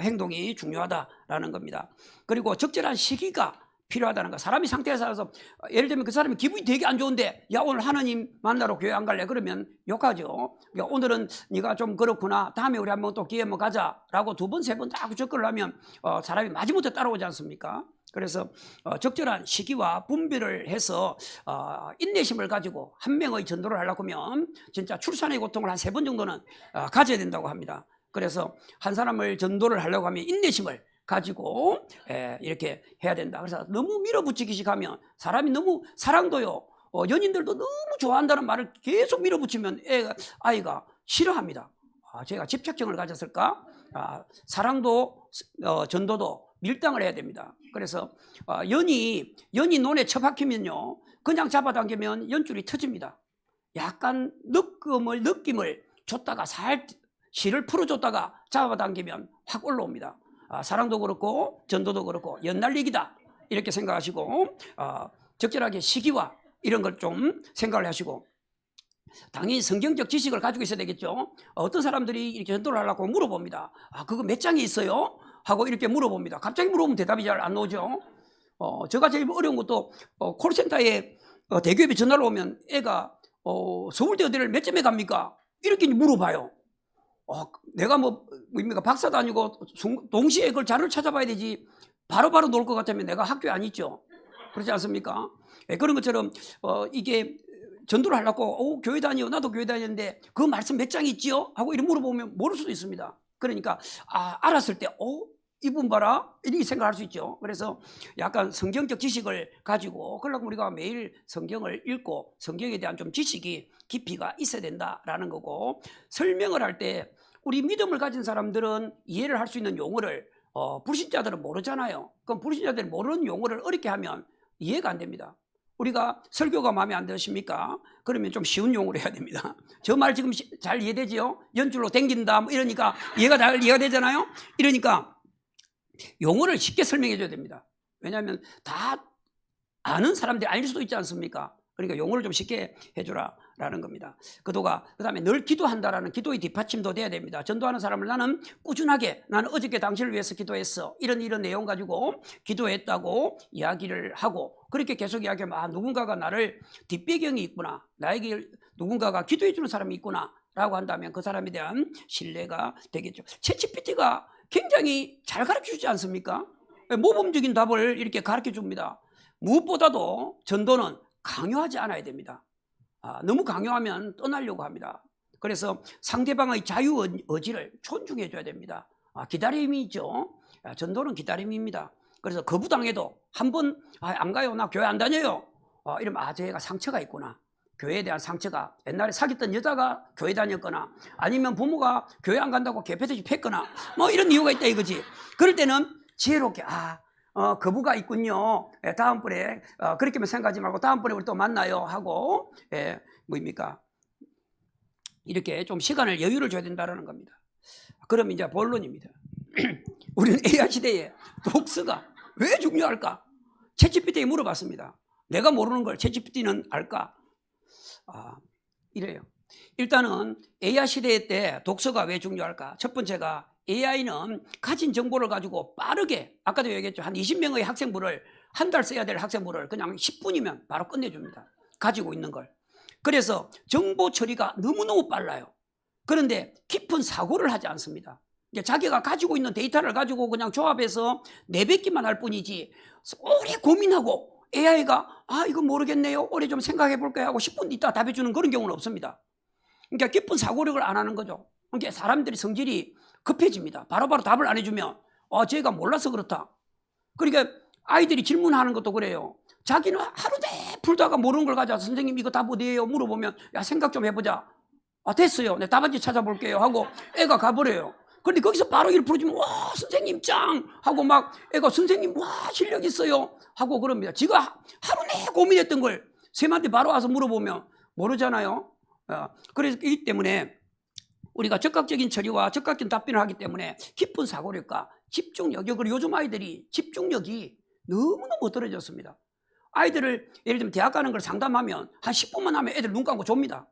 행동이 중요하다라는 겁니다. 그리고 적절한 시기가 필요하다는 거. 사람이 상태에 따라서 예를 들면 그 사람이 기분이 되게 안 좋은데 야 오늘 하나님 만나러 교회 안 갈래? 그러면 욕하죠. 그러니까 오늘은 네가 좀 그렇구나. 다음에 우리 한번 또 기회 한번 가자라고 두 번, 세 번 딱 접근을 하면 사람이 마지못해 따라오지 않습니까? 그래서 적절한 시기와 분별을 해서 인내심을 가지고 한 명의 전도를 하려고 하면 진짜 출산의 고통을 한 3번 정도는 가져야 된다고 합니다. 그래서 한 사람을 전도를 하려고 하면 인내심을 가지고 이렇게 해야 된다. 그래서 너무 밀어붙이기식 하면 사람이 너무 사랑도요. 연인들도 너무 좋아한다는 말을 계속 밀어붙이면 아이가 싫어합니다. 제가 집착증을 가졌을까? 사랑도 전도도 밀당을 해야 됩니다. 그래서 연이 논에 처박히면요 그냥 잡아당기면 연줄이 터집니다. 약간 느낌을 줬다가 실을 풀어줬다가 잡아당기면 확 올라옵니다. 사랑도 그렇고 전도도 그렇고 연날리기다 이렇게 생각하시고 적절하게 시기와 이런 걸 좀 생각을 하시고 당연히 성경적 지식을 가지고 있어야 되겠죠. 어떤 사람들이 이렇게 전도를 하려고 물어봅니다. 그거 몇 장이 있어요? 하고 이렇게 물어봅니다. 갑자기 물어보면 대답이 잘 안 나오죠. 제가 제일 어려운 것도 콜센터에 대기업에 전화를 오면 애가 서울대 어디를 몇 점에 갑니까? 이렇게 물어봐요. 내가 뭡니까 박사도 아니고 동시에 그걸 자료를 찾아봐야 되지 바로바로 놓을 것 같으면 내가 학교에 안 있죠. 그렇지 않습니까? 그런 것처럼 이게 전도를 하려고 교회 다녀 나도 교회 다녔는데 그 말씀 몇 장 있지요? 하고 이렇게 물어보면 모를 수도 있습니다. 그러니까 알았을 때 이분 봐라 이렇게 생각할 수 있죠. 그래서 약간 성경적 지식을 가지고 그러려고 우리가 매일 성경을 읽고 성경에 대한 좀 지식이 깊이가 있어야 된다라는 거고 설명을 할 때 우리 믿음을 가진 사람들은 이해를 할 수 있는 용어를 불신자들은 모르잖아요. 그럼 불신자들이 모르는 용어를 어렵게 하면 이해가 안 됩니다. 우리가 설교가 마음에 안 드십니까? 그러면 좀 쉬운 용어로 해야 됩니다. 저 말 지금 잘 이해되지요? 연줄로 댕긴다 이러니까 이해가 되잖아요. 이러니까 용어를 쉽게 설명해 줘야 됩니다. 왜냐하면 다 아는 사람들이 아닐 수도 있지 않습니까? 그러니까 용어를 좀 쉽게 해주라라는 겁니다. 그다음에 늘 기도한다라는 기도의 뒷받침도 돼야 됩니다. 전도하는 사람을 나는 꾸준하게 나는 어저께 당신을 위해서 기도했어. 이런 내용 가지고 기도했다고 이야기를 하고 그렇게 계속 이야기하면 누군가가 나를 뒷배경이 있구나. 나에게 누군가가 기도해 주는 사람이 있구나 라고 한다면 그 사람에 대한 신뢰가 되겠죠. 챗GPT가 굉장히 잘 가르쳐 주지 않습니까? 모범적인 답을 이렇게 가르쳐 줍니다. 무엇보다도 전도는 강요하지 않아야 됩니다. 너무 강요하면 떠나려고 합니다. 그래서 상대방의 자유의지를 존중해 줘야 됩니다. 기다림이 있죠. 전도는 기다림입니다. 그래서 거부당해도 한번 안 가요 나 교회 안 다녀요 이러면 제가 상처가 있구나. 교회에 대한 상처가 옛날에 사귀었던 여자가 교회 다녔거나 아니면 부모가 교회 안 간다고 개패듯이 팼거나 이런 이유가 있다 이거지. 그럴 때는 지혜롭게 거부가 있군요. 다음번에 그렇게만 생각하지 말고 다음번에 우리 또 만나요 하고 뭡니까 이렇게 좀 시간을 여유를 줘야 된다는 겁니다. 그럼 이제 본론입니다. 우리는 AI 시대에 독서가 왜 중요할까? 챗GPT에 물어봤습니다. 내가 모르는 걸 챗GPT는 알까? 이래요. 일단은 AI 시대 때 독서가 왜 중요할까? 첫 번째가 AI는 가진 정보를 가지고 빠르게, 아까도 얘기했죠. 한 20명의 학생부를, 한 달 써야 될 학생부를 그냥 10분이면 바로 끝내줍니다. 가지고 있는 걸. 그래서 정보 처리가 너무너무 빨라요. 그런데 깊은 사고를 하지 않습니다. 자기가 가지고 있는 데이터를 가지고 그냥 조합해서 내뱉기만 할 뿐이지, 오래 고민하고 AI가 이거 모르겠네요, 오래 좀 생각해 볼까요 하고 10분 있다 답해주는 그런 경우는 없습니다. 그러니까 깊은 사고력을 안 하는 거죠. 그러니까 사람들이 성질이 급해집니다. 바로바로 답을 안 해주면 제가 몰라서 그렇다. 그러니까 아이들이 질문하는 것도 그래요. 자기는 하루 내 풀다가 모르는 걸 가져와서 선생님 이거 답 어디예요? 물어보면 야 생각 좀 해보자. 됐어요. 내 답안지 찾아볼게요 하고 애가 가버려요. 그런데 거기서 바로 이를 풀어주면 와 선생님 짱 하고 막 애가 선생님 와 실력 있어요 하고 그럽니다. 지가 하루 내 고민했던 걸 쌤한테 바로 와서 물어보면 모르잖아요. 그래서 이 때문에 우리가 적극적인 처리와 적극적인 답변을 하기 때문에 깊은 사고력과 집중력, 그리고 요즘 아이들이 집중력이 너무너무 떨어졌습니다. 아이들을 예를 들면 대학 가는 걸 상담하면 한 10분만 하면 애들 눈 감고 좁니다.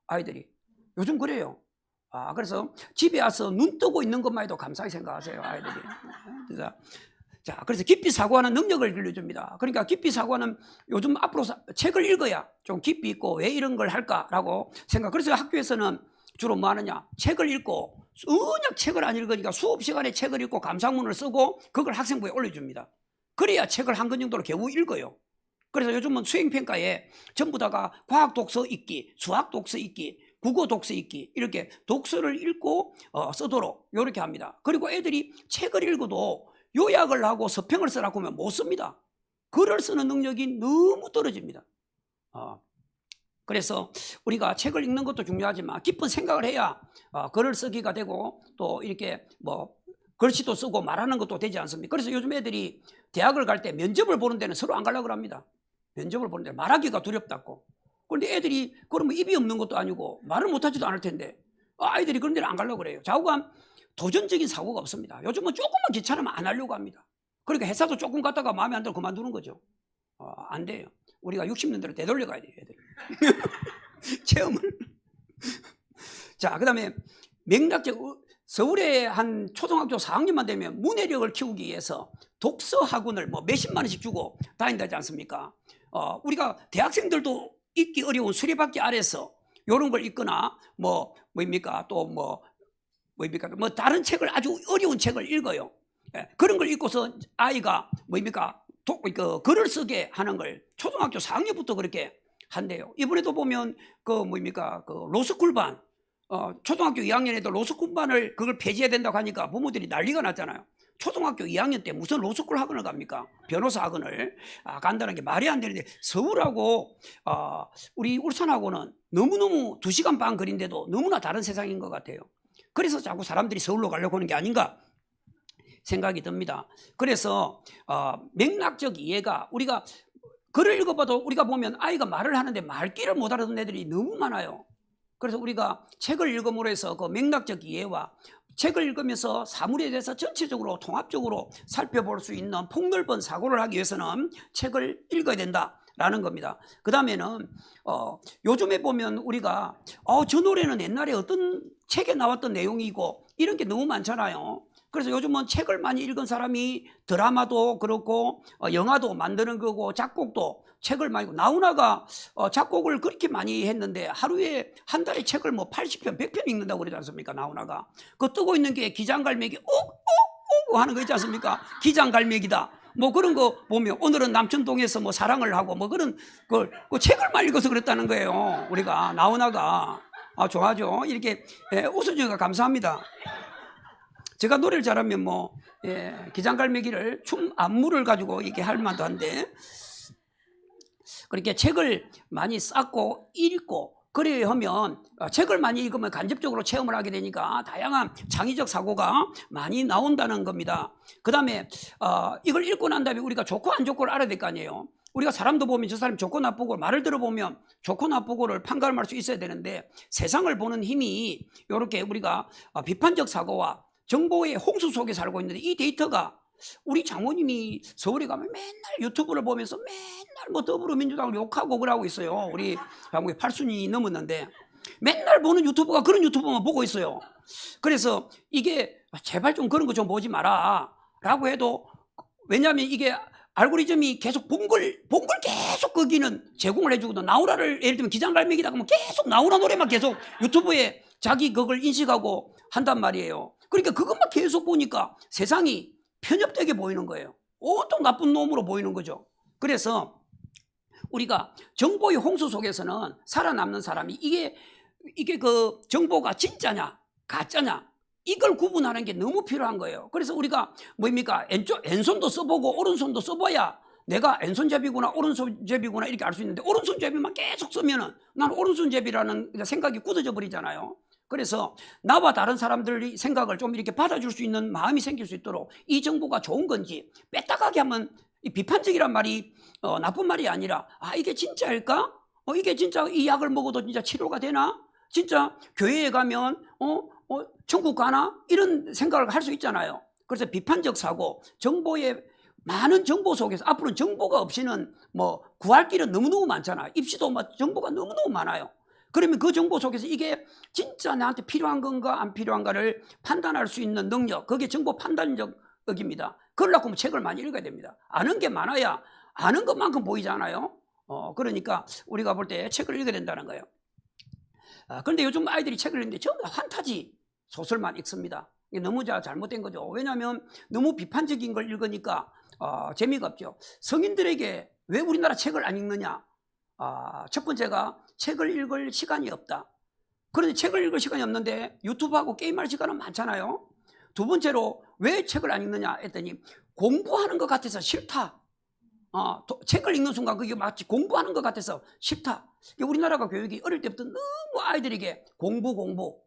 아이들이 요즘 그래요. 그래서 집에 와서 눈 뜨고 있는 것만 해도 감사히 생각하세요, 아이들이. 그래서 깊이 사고하는 능력을 길러줍니다. 그러니까 깊이 사고하는, 요즘 앞으로 책을 읽어야 좀 깊이 있고 왜 이런 걸 할까라고 생각. 그래서 학교에서는 주로 뭐 하느냐, 책을 읽고, 은약 책을 안 읽으니까 수업 시간에 책을 읽고 감상문을 쓰고 그걸 학생부에 올려줍니다. 그래야 책을 한 권 정도로 겨우 읽어요. 그래서 요즘은 수행평가에 전부 다가 과학 독서 읽기, 수학 독서 읽기, 국어 독서 읽기, 이렇게 독서를 읽고 쓰도록 이렇게 합니다. 그리고 애들이 책을 읽어도 요약을 하고 서평을 쓰라고 하면 못 씁니다. 글을 쓰는 능력이 너무 떨어집니다. 그래서 우리가 책을 읽는 것도 중요하지만 깊은 생각을 해야 글을 쓰기가 되고 또 이렇게 뭐 글씨도 쓰고 말하는 것도 되지 않습니까? 그래서 요즘 애들이 대학을 갈 때 면접을 보는 데는 서로 안 가려고 합니다. 면접을 보는 데 말하기가 두렵다고. 그런데 애들이 그러면 입이 없는 것도 아니고 말을 못하지도 않을 텐데 아이들이 그런 데는 안 가려고 그래요. 좌우간 도전적인 사고가 없습니다. 요즘은 조금만 귀찮으면 안 하려고 합니다. 그러니까 회사도 조금 갔다가 마음에 안 들어 그만두는 거죠. 안 돼요. 우리가 60년대로 되돌려 가야 돼요, 애들. 체험을. 자, 그 다음에 맥락적, 서울에 한 초등학교 4학년만 되면 문해력을 키우기 위해서 독서 학원을 뭐 몇십만 원씩 주고 다닌다지 않습니까? 우리가 대학생들도 읽기 어려운 수레바퀴 아래서 이런 걸 읽거나 뭐 다른 책을, 아주 어려운 책을 읽어요. 그런 걸 읽고서 아이가 글을 쓰게 하는 걸 초등학교 4학년부터 그렇게 한대요. 이번에도 보면 그 로스쿨반, 초등학교 2학년에도 로스쿨반을 그걸 폐지해야 된다고 하니까 부모들이 난리가 났잖아요. 초등학교 2학년 때 무슨 로스쿨 학원을 갑니까? 변호사 학원을 간다는 게 말이 안 되는데, 서울하고 우리 울산하고는 너무너무 2시간 반 거리인데도 너무나 다른 세상인 것 같아요. 그래서 자꾸 사람들이 서울로 가려고 하는 게 아닌가 생각이 듭니다. 그래서 맥락적 이해가, 우리가 글을 읽어봐도 우리가 보면 아이가 말을 하는데 말귀를 못 알아듣는 애들이 너무 많아요. 그래서 우리가 책을 읽음으로 해서 그 맥락적 이해와 책을 읽으면서 사물에 대해서 전체적으로 통합적으로 살펴볼 수 있는 폭넓은 사고를 하기 위해서는 책을 읽어야 된다라는 겁니다. 그 다음에는 요즘에 보면 우리가 저 노래는 옛날에 어떤 책에 나왔던 내용이고 이런 게 너무 많잖아요. 그래서 요즘은 책을 많이 읽은 사람이 드라마도 그렇고 영화도 만드는 거고 작곡도 책을 많이, 나훈아가 작곡을 그렇게 많이 했는데 하루에 한 달에 책을 뭐 80편 100편 읽는다고 그러지 않습니까? 나훈아가 그 뜨고 있는 게 기장갈매기 옥옥옥 하는 거 있지 않습니까? 기장갈매기다 뭐 그런 거 보면 오늘은 남천동에서 뭐 사랑을 하고 뭐 그런 그 책을 많이 읽어서 그랬다는 거예요. 우리가 나훈아가 좋아하죠. 이렇게 웃어주니까 감사합니다. 제가 노래를 잘하면 기장갈매기를 춤 안무를 가지고 이렇게 할 만도 한데, 그렇게 책을 많이 쌓고 읽고 그래야 하면 책을 많이 읽으면 간접적으로 체험을 하게 되니까 다양한 창의적 사고가 많이 나온다는 겁니다. 그 다음에 이걸 읽고 난 다음에 우리가 좋고 안 좋고를 알아야 될 거 아니에요. 우리가 사람도 보면 저 사람이 좋고 나쁘고, 말을 들어보면 좋고 나쁘고를 판가름할 수 있어야 되는데, 세상을 보는 힘이 이렇게 우리가 비판적 사고와 정보의 홍수 속에 살고 있는데 이 데이터가 우리 장모님이 서울에 가면 맨날 유튜브를 보면서 맨날 뭐 더불어민주당을 욕하고 그러고 있어요. 우리 장모님 80이 넘었는데 맨날 보는 유튜브가 그런 유튜브만 보고 있어요. 그래서 이게 제발 좀 그런 거 좀 보지 마라 라고 해도, 왜냐하면 이게 알고리즘이 계속 본 걸 계속 거기는 제공을 해주거든. 나훈아를 예를 들면 기장갈매기다 그러면 계속 나훈아 노래만 계속 유튜브에 자기 그걸 인식하고 한단 말이에요. 그러니까 그것만 계속 보니까 세상이 편협되게 보이는 거예요. 온통 나쁜 놈으로 보이는 거죠. 그래서 우리가 정보의 홍수 속에서는 살아남는 사람이 이게 그 정보가 진짜냐 가짜냐 이걸 구분하는 게 너무 필요한 거예요. 그래서 우리가 뭡니까? 왼손도 써보고 오른손도 써봐야 내가 왼손잡이구나 오른손잡이구나 이렇게 알 수 있는데, 오른손잡이만 계속 쓰면은 나는 오른손잡이라는 생각이 굳어져 버리잖아요. 그래서 나와 다른 사람들이 생각을 좀 이렇게 받아줄 수 있는 마음이 생길 수 있도록 이 정보가 좋은 건지 뺏다가게 하면, 이 비판적이란 말이 나쁜 말이 아니라, 아 이게 진짜일까? 이게 진짜 이 약을 먹어도 진짜 치료가 되나? 진짜 교회에 가면 천국 가나? 이런 생각을 할 수 있잖아요. 그래서 비판적 사고, 정보의 많은 정보 속에서 앞으로는 정보가 없이는 뭐 구할 길은 너무너무 많잖아요. 입시도 정보가 너무너무 많아요. 그러면 그 정보 속에서 이게 진짜 나한테 필요한 건가 안 필요한가를 판단할 수 있는 능력, 그게 정보 판단력입니다. 그러려고 책을 많이 읽어야 됩니다. 아는 게 많아야 아는 것만큼 보이잖아요. 그러니까 우리가 볼 때 책을 읽어야 된다는 거예요. 그런데 요즘 아이들이 책을 읽는데 전부 다 환타지 소설만 읽습니다. 이게 너무 잘못된 거죠. 왜냐하면 너무 비판적인 걸 읽으니까 재미가 없죠. 성인들에게 왜 우리나라 책을 안 읽느냐? 첫 번째가 책을 읽을 시간이 없다. 그런데 책을 읽을 시간이 없는데 유튜브하고 게임할 시간은 많잖아요. 두 번째로 왜 책을 안 읽느냐 했더니 공부하는 것 같아서 싫다. 책을 읽는 순간 그게 마치 공부하는 것 같아서 싫다. 우리나라가 교육이 어릴 때부터 너무 아이들에게 공부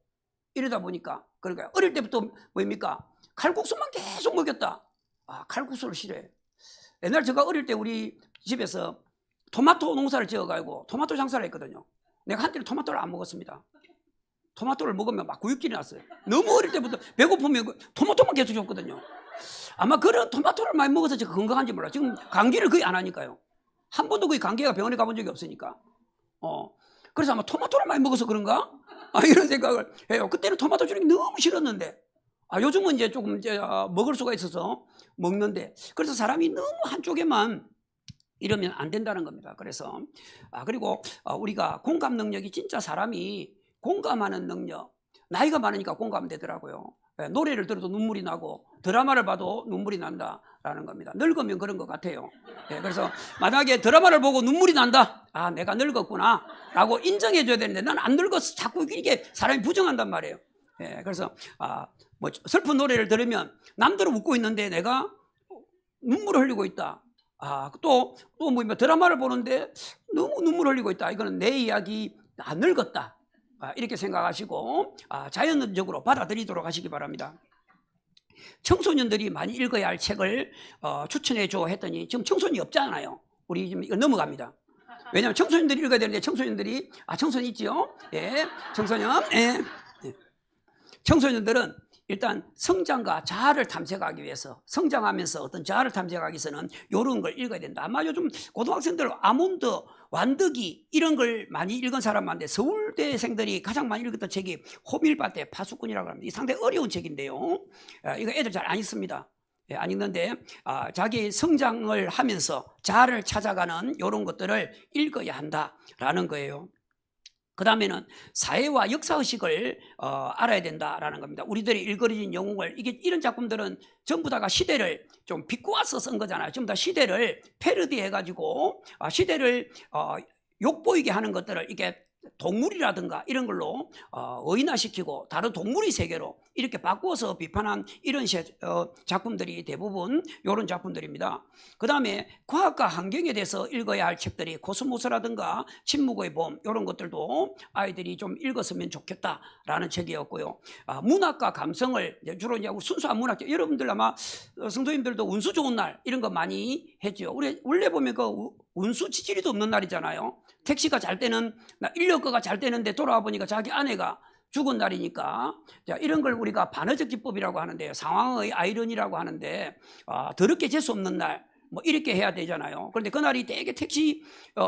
이러다 보니까, 그러니까 어릴 때부터 뭡니까? 칼국수만 계속 먹였다. 칼국수를 싫어해. 옛날 제가 어릴 때 우리 집에서 토마토 농사를 지어가지고 토마토 장사를 했거든요. 내가 한때는 토마토를 안 먹었습니다. 토마토를 먹으면 막 구역질이 났어요. 너무 어릴 때부터 배고프면 토마토만 계속 줬거든요. 아마 그런 토마토를 많이 먹어서 제가 건강한지 몰라. 지금 감기를 거의 안 하니까요. 한 번도 거의 감기가 병원에 가본 적이 없으니까. 그래서 아마 토마토를 많이 먹어서 그런가? 이런 생각을 해요. 그때는 토마토 주는 게 너무 싫었는데, 요즘은 이제 조금 먹을 수가 있어서 먹는데, 그래서 사람이 너무 한쪽에만 이러면 안 된다는 겁니다. 그래서 그리고 우리가 공감 능력이 진짜 사람이 공감하는 능력, 나이가 많으니까 공감되더라고요. 노래를 들어도 눈물이 나고 드라마를 봐도 눈물이 난다라는 겁니다. 늙으면 그런 것 같아요. 그래서 만약에 드라마를 보고 눈물이 난다, 내가 늙었구나 라고 인정해 줘야 되는데 난 안 늙어서 자꾸 이게 사람이 부정한단 말이에요. 그래서 뭐 슬픈 노래를 들으면 남들은 웃고 있는데 내가 눈물을 흘리고 있다. 또 뭐 드라마를 보는데 너무 눈물을 흘리고 있다. 이거는 내 이야기, 안 늙었다. 이렇게 생각하시고 자연적으로 받아들이도록 하시기 바랍니다. 청소년들이 많이 읽어야 할 책을 추천해 줘 했더니 지금 청소년이 없잖아요. 우리 지금 이거 넘어갑니다. 왜냐하면 청소년들이 읽어야 되는데 청소년들이 청소년 있죠? 청소년. 청소년들은 일단 성장과 자아를 탐색하기 위해서, 성장하면서 어떤 자아를 탐색하기 위해서는 이런 걸 읽어야 된다. 아마 요즘 고등학생들 아몬드, 완득이 이런 걸 많이 읽은 사람 많은데, 서울대생들이 가장 많이 읽었던 책이 호밀밭의 파수꾼이라고 합니다. 이 상당히 어려운 책인데요. 이거 애들 잘 안 읽습니다. 안 읽는데 자기 성장을 하면서 자아를 찾아가는 이런 것들을 읽어야 한다라는 거예요. 그 다음에는 사회와 역사의식을 알아야 된다라는 겁니다. 우리들이 일그러진 영웅을, 이런 작품들은 전부 다가 시대를 좀 비꼬아서 쓴 거잖아요. 전부 다 시대를 패러디해가지고 시대를 욕보이게 하는 것들을 이게 동물이라든가 이런 걸로 의인화시키고 다른 동물의 세계로 이렇게 바꾸어서 비판한 이런 작품들이 대부분 이런 작품들입니다. 그 다음에 과학과 환경에 대해서 읽어야 할 책들이 코스모스라든가 침묵의 봄, 이런 것들도 아이들이 좀 읽었으면 좋겠다라는 책이었고요. 문학과 감성을 주로 이제 순수한 문학, 여러분들 아마 성도님들도 운수 좋은 날 이런 거 많이 했죠. 우리 원래 보면 그 운수 지지리도 없는 날이잖아요. 택시가 잘 때는, 인력거가 잘 되는데 돌아와 보니까 자기 아내가 죽은 날이니까 자, 이런 걸 우리가 반어적 기법이라고 하는데요. 상황의 아이러니라고 하는데 더럽게 재수 없는 날 뭐 이렇게 해야 되잖아요. 그런데 그날이 되게 택시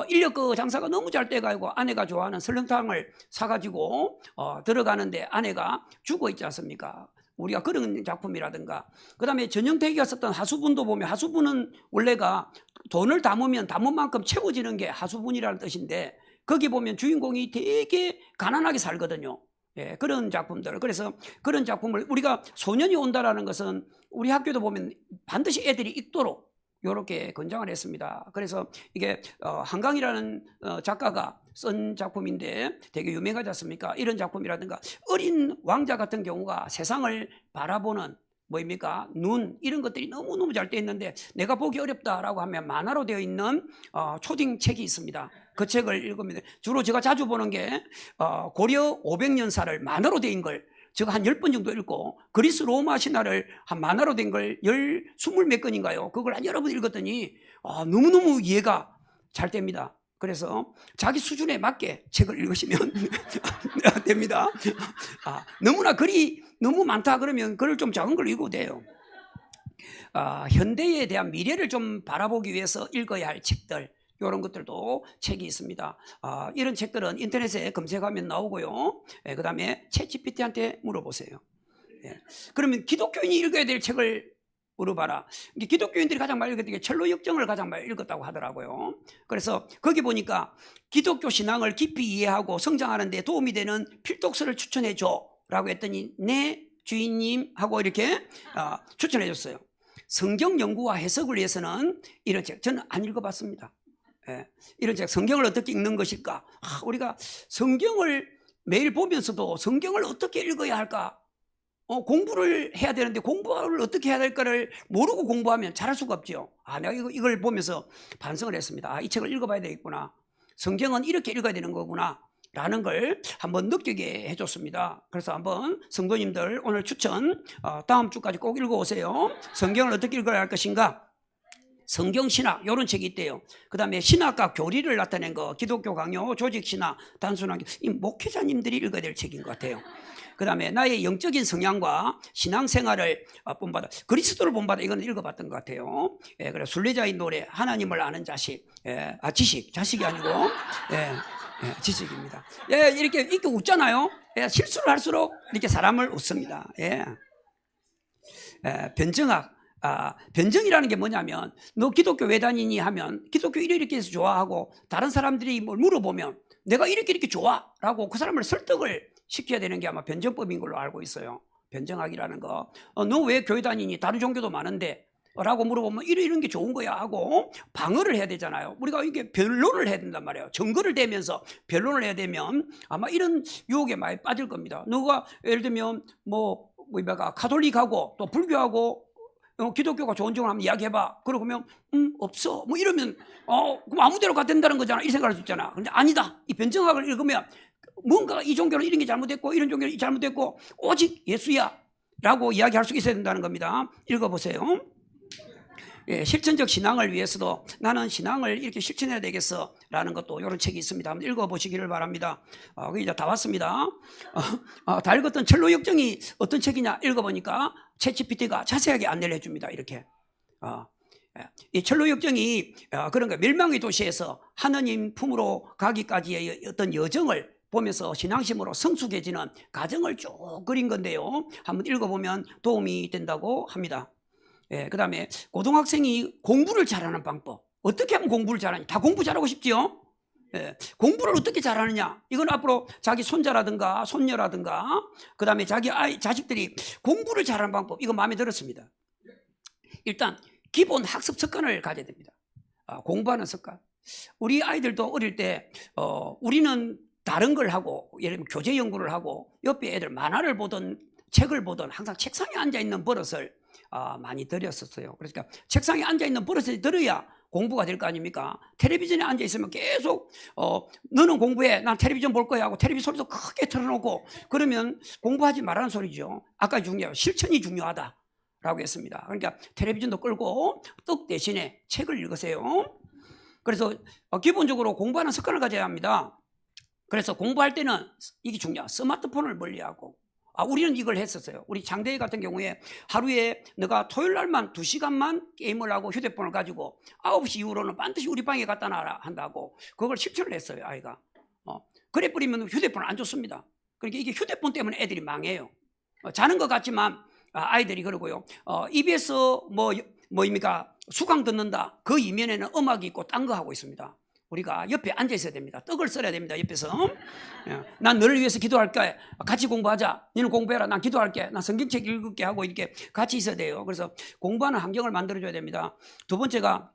인력 그 장사가 너무 잘 돼가지고 아내가 좋아하는 설렁탕을 사가지고 들어가는데 아내가 죽어 있지 않습니까? 우리가 그런 작품이라든가 그다음에 전영택이가 썼던 하수분도 보면 하수분은 원래가 돈을 담으면 담은 만큼 채워지는 게 하수분이라는 뜻인데 거기 보면 주인공이 되게 가난하게 살거든요. 예, 그런 작품들. 그래서 그런 작품을 우리가 소년이 온다라는 것은 우리 학교도 보면 반드시 애들이 읽도록 이렇게 권장을 했습니다. 그래서 이게 한강이라는 작가가 쓴 작품인데 되게 유명하지 않습니까? 이런 작품이라든가 어린 왕자 같은 경우가 세상을 바라보는 뭐입니까? 눈 이런 것들이 너무너무 잘 돼 있는데 내가 보기 어렵다라고 하면 만화로 되어 있는 초딩 책이 있습니다. 그 책을 읽으면 주로 제가 자주 보는 게 고려 500년사를 만화로 되어 걸 제가 한 10번 정도 읽고 그리스 로마 신화를 한 만화로 된 걸 20몇 건인가요? 그걸 한 여러 번 읽었더니 너무너무 이해가 잘 됩니다. 그래서 자기 수준에 맞게 책을 읽으시면 됩니다. 너무나 글이 너무 많다 그러면 글을 좀 작은 걸 읽어도 돼요. 현대에 대한 미래를 좀 바라보기 위해서 읽어야 할 책들 이런 것들도 책이 있습니다. 이런 책들은 인터넷에 검색하면 나오고요. 그 다음에 챗GPT한테 물어보세요. 그러면 기독교인이 읽어야 될 책을 물어봐라. 기독교인들이 가장 많이 읽었던 게 철로역정을 가장 많이 읽었다고 하더라고요. 그래서 거기 보니까 기독교 신앙을 깊이 이해하고 성장하는 데 도움이 되는 필독서를 추천해 줘 라고 했더니 네 주인님 하고 이렇게 추천해 줬어요. 성경 연구와 해석을 위해서는 이런 책 저는 안 읽어봤습니다. 이런 책 성경을 어떻게 읽는 것일까? 우리가 성경을 매일 보면서도 성경을 어떻게 읽어야 할까? 공부를 해야 되는데 공부를 어떻게 해야 될까를 모르고 공부하면 잘할 수가 없죠. 내가 이걸 보면서 반성을 했습니다. 이 책을 읽어봐야 되겠구나. 성경은 이렇게 읽어야 되는 거구나 라는 걸 한번 느끼게 해줬습니다. 그래서 한번 성도님들 오늘 추천 다음 주까지 꼭 읽어오세요. 성경을 어떻게 읽어야 할 것인가? 성경신학 이런 책이 있대요. 그 다음에 신학과 교리를 나타낸 거 기독교 강요, 조직신학, 단순한 이 목회자님들이 읽어야 될 책인 것 같아요. 그 다음에 나의 영적인 성향과 신앙생활을 본받아 그리스도를 본받아 이건 읽어봤던 것 같아요. 그래 순례자의 노래 하나님을 아는 자식 자식이 아니고 지식입니다. 이렇게 웃잖아요. 실수를 할수록 이렇게 사람을 웃습니다. 변정학 변정이라는 게 뭐냐면 너 기독교 왜 다니니 하면 기독교 이렇게 해서 좋아하고 다른 사람들이 뭘 물어보면 내가 이렇게 좋아 라고 그 사람을 설득을 시켜야 되는 게 아마 변정법인 걸로 알고 있어요. 변정학이라는 거. 너 왜 교회 다니니? 다른 종교도 많은데 라고 물어보면 이런 게 좋은 거야 하고 방어를 해야 되잖아요. 우리가 이게 변론을 해야 된단 말이에요. 증거를 대면서 변론을 해야 되면 아마 이런 유혹에 많이 빠질 겁니다. 너가 예를 들면 가톨릭하고 또 불교하고 기독교가 좋은 점을 한번 이야기해봐. 그러면 없어. 뭐 이러면 그럼 아무데로 가도 된다는 거잖아. 이 생각할 수 있잖아. 근데 아니다. 이 변정학을 읽으면 뭔가 이 종교는 이런 게 잘못됐고 이런 종교는 잘못됐고 오직 예수야 라고 이야기할 수 있어야 된다는 겁니다. 읽어보세요. 실천적 신앙을 위해서도 나는 신앙을 이렇게 실천해야 되겠어 라는 것도 이런 책이 있습니다. 한번 읽어보시기를 바랍니다. 이제 다 왔습니다. 다 읽었던 철로역정이 어떤 책이냐 읽어보니까 챗GPT가 자세하게 안내를 해줍니다. 이렇게 이 철로역정이 그런 거 멸망의 도시에서 하느님 품으로 가기까지의 어떤 여정을 보면서 신앙심으로 성숙해지는 과정을 쭉 그린 건데요. 한번 읽어보면 도움이 된다고 합니다. 그 다음에 고등학생이 공부를 잘하는 방법. 어떻게 하면 공부를 잘하냐? 다 공부 잘하고 싶지요? 공부를 어떻게 잘하느냐? 이건 앞으로 자기 손자라든가 손녀라든가 그 다음에 자기 자식들이 공부를 잘하는 방법. 이거 마음에 들었습니다. 일단 기본 학습 습관을 가져야 됩니다. 공부하는 습관. 우리 아이들도 어릴 때 우리는 다른 걸 하고 예를 들면 교재 연구를 하고 옆에 애들 만화를 보던 책을 보던 항상 책상에 앉아있는 버릇을 많이 들였었어요. 그러니까 책상에 앉아있는 버릇을 들어야 공부가 될 거 아닙니까? 텔레비전에 앉아있으면 계속 너는 공부해 난 텔레비전 볼 거야 하고 텔레비전 소리도 크게 틀어놓고 그러면 공부하지 말라는 소리죠. 아까 중요해요. 실천이 중요하다라고 했습니다. 그러니까 텔레비전도 끌고 떡 대신에 책을 읽으세요. 그래서 기본적으로 공부하는 습관을 가져야 합니다. 그래서 공부할 때는 이게 중요해요. 스마트폰을 멀리하고. 우리는 이걸 했었어요. 우리 장대희 같은 경우에 하루에 내가 토요일 날만 2시간만 게임을 하고 휴대폰을 가지고 9시 이후로는 반드시 우리 방에 갖다 놔라 한다고 그걸 실천을 했어요, 아이가. 그래 버리면 휴대폰을 안 줬습니다. 그러니까 이게 휴대폰 때문에 애들이 망해요. 자는 것 같지만 아이들이 그러고요. EBS 뭐입니까? 수강 듣는다. 그 이면에는 음악이 있고 딴 거 하고 있습니다. 우리가 옆에 앉아 있어야 됩니다. 떡을 썰어야 됩니다. 옆에서. 난 너를 위해서 기도할게. 같이 공부하자. 너는 공부해라. 난 기도할게. 난 성경책 읽을게 하고 이렇게 같이 있어야 돼요. 그래서 공부하는 환경을 만들어줘야 됩니다. 두 번째가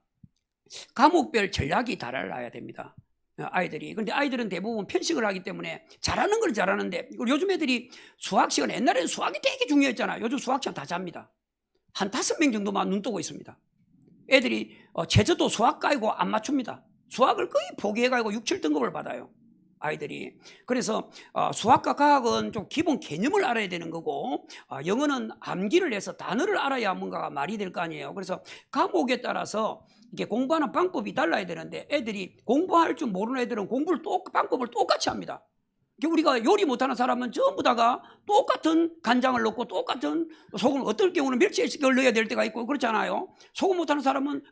과목별 전략이 달라야 됩니다. 아이들이. 근데 아이들은 대부분 편식을 하기 때문에 잘하는 걸 잘하는데 요즘 애들이 수학 시간, 옛날에는 수학이 되게 중요했잖아요. 요즘 수학 시간 다 잡니다. 한 5명 정도만 눈 뜨고 있습니다. 애들이 제주도 수학 가지고 안 맞춥니다. 수학을 거의 포기해가지고 6, 7등급을 받아요, 아이들이. 그래서 수학과 과학은 좀 기본 개념을 알아야 되는 거고 영어는 암기를 해서 단어를 알아야 뭔가가 말이 될 거 아니에요. 그래서 과목에 따라서 이게 공부하는 방법이 달라야 되는데 애들이 공부할 줄 모르는 애들은 공부를 방법을 똑같이 합니다. 우리가 요리 못하는 사람은 전부 다가 똑같은 간장을 넣고 똑같은 소금, 어떨 경우는 멸치를 넣어야 될 때가 있고 그렇잖아요. 소금 못하는 사람은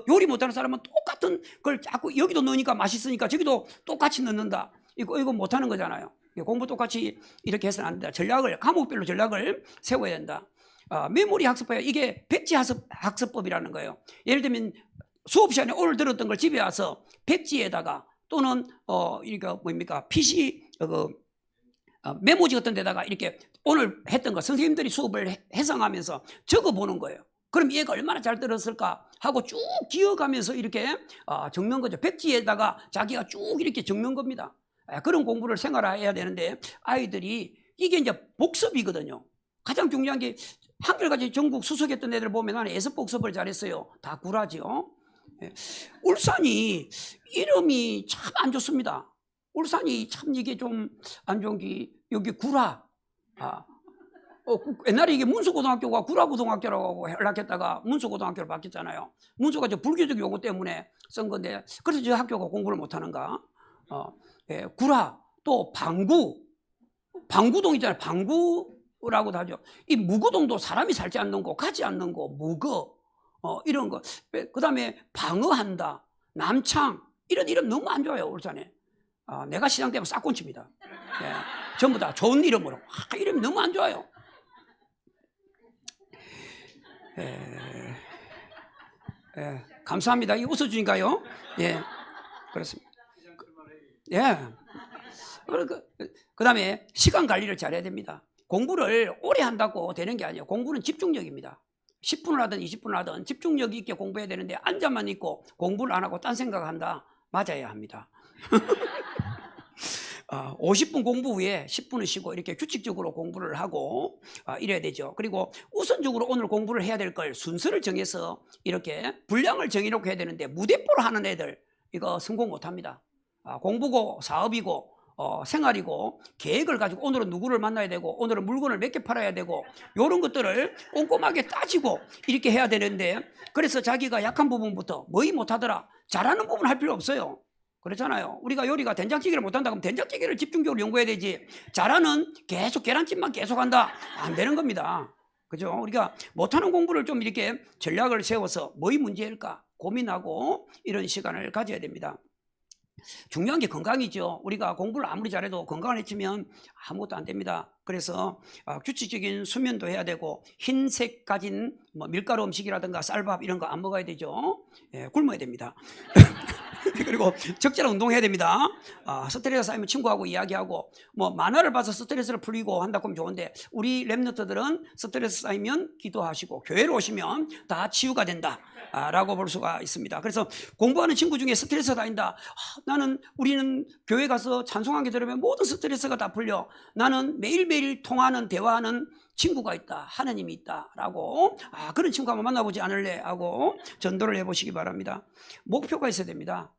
요리 못하는 사람은 똑같은 걸 자꾸 여기도 넣으니까 맛있으니까 저기도 똑같이 넣는다. 이거 못하는 거잖아요. 공부 똑같이 이렇게 해서는 안 된다. 과목별로 전략을 세워야 된다. 메모리 학습법, 이게 백지 학습법이라는 거예요. 예를 들면 수업 시간에 오늘 들었던 걸 집에 와서 백지에다가 또는 이거 뭡니까 PC 메모지 같은 데다가 이렇게 오늘 했던 거 선생님들이 수업을 해석하면서 적어보는 거예요. 그럼 얘가 얼마나 잘 들었을까 하고 쭉 기억하면서 이렇게 적는 거죠. 백지에다가 자기가 쭉 이렇게 적는 겁니다. 그런 공부를 생활해야 되는데 아이들이 이게 이제 복습이거든요. 가장 중요한 게 한결같이 전국 수석했던 애들 보면 나는 예습 복습을 잘했어요. 다 구라지요. 울산이 이름이 참 안 좋습니다. 울산이 참 이게 좀 안 좋은 게 여기 구라. 옛날에 이게 문수고등학교가 구라고등학교라고 연락했다가 문수고등학교로 바뀌었잖아요. 문수가 저 불교적 용어 때문에 쓴 건데 그래서 저 학교가 공부를 못하는가. 구라 또 방구동 있잖아요. 방구라고도 하죠. 이 무거동도 사람이 살지 않는 거, 가지 않는 거, 무거. 이런 거. 그 다음에 방어한다. 남창. 이런 이름 너무 안 좋아요, 울산에. 내가 시장 되면 싹곤칩니다. 전부 다 좋은 이름으로. 이름이 너무 안 좋아요. 감사합니다. 이 웃어주니까요. 그렇습니다. 그 다음에 시간 관리를 잘해야 됩니다. 공부를 오래 한다고 되는 게 아니에요. 공부는 집중력입니다. 10분을 하든 20분을 하든 집중력 있게 공부해야 되는데 앉아만 있고 공부를 안 하고 딴 생각한다. 맞아야 합니다. 50분 공부 후에 10분을 쉬고 이렇게 규칙적으로 공부를 하고 이래야 되죠. 그리고 우선적으로 오늘 공부를 해야 될 걸 순서를 정해서 이렇게 분량을 정해놓고 해야 되는데 무대뽀를 하는 애들 이거 성공 못합니다. 공부고 사업이고 생활이고 계획을 가지고 오늘은 누구를 만나야 되고 오늘은 물건을 몇 개 팔아야 되고 이런 것들을 꼼꼼하게 따지고 이렇게 해야 되는데 그래서 자기가 약한 부분부터 뭐이 못하더라 잘하는 부분 할 필요 없어요. 그렇잖아요. 우리가 요리가 된장찌개를 못한다 그러면 된장찌개를 집중적으로 연구해야 되지 잘하는 계속 계란찜만 계속 한다 안 되는 겁니다. 그죠? 우리가 못하는 공부를 좀 이렇게 전략을 세워서 뭐이 문제일까 고민하고 이런 시간을 가져야 됩니다. 중요한 게 건강이죠. 우리가 공부를 아무리 잘해도 건강을 해치면 아무것도 안 됩니다. 그래서 규칙적인 수면도 해야 되고 흰색 가진 밀가루 음식이라든가 쌀밥 이런 거 안 먹어야 되죠. 굶어야 됩니다. 그리고 적절한 운동해야 됩니다. 스트레스 쌓이면 친구하고 이야기하고 만화를 봐서 스트레스를 풀리고 한다고 하면 좋은데 우리 랩너트들은 스트레스 쌓이면 기도하시고 교회로 오시면 다 치유가 된다 라고 볼 수가 있습니다. 그래서 공부하는 친구 중에 스트레스가 쌓인다. 우리는 교회 가서 찬송하게 들으면 모든 스트레스가 다 풀려. 나는 매일매일 통하는 대화하는 친구가 있다. 하나님이 있다 라고 그런 친구 한번 만나보지 않을래 하고 전도를 해보시기 바랍니다. 목표가 있어야 됩니다.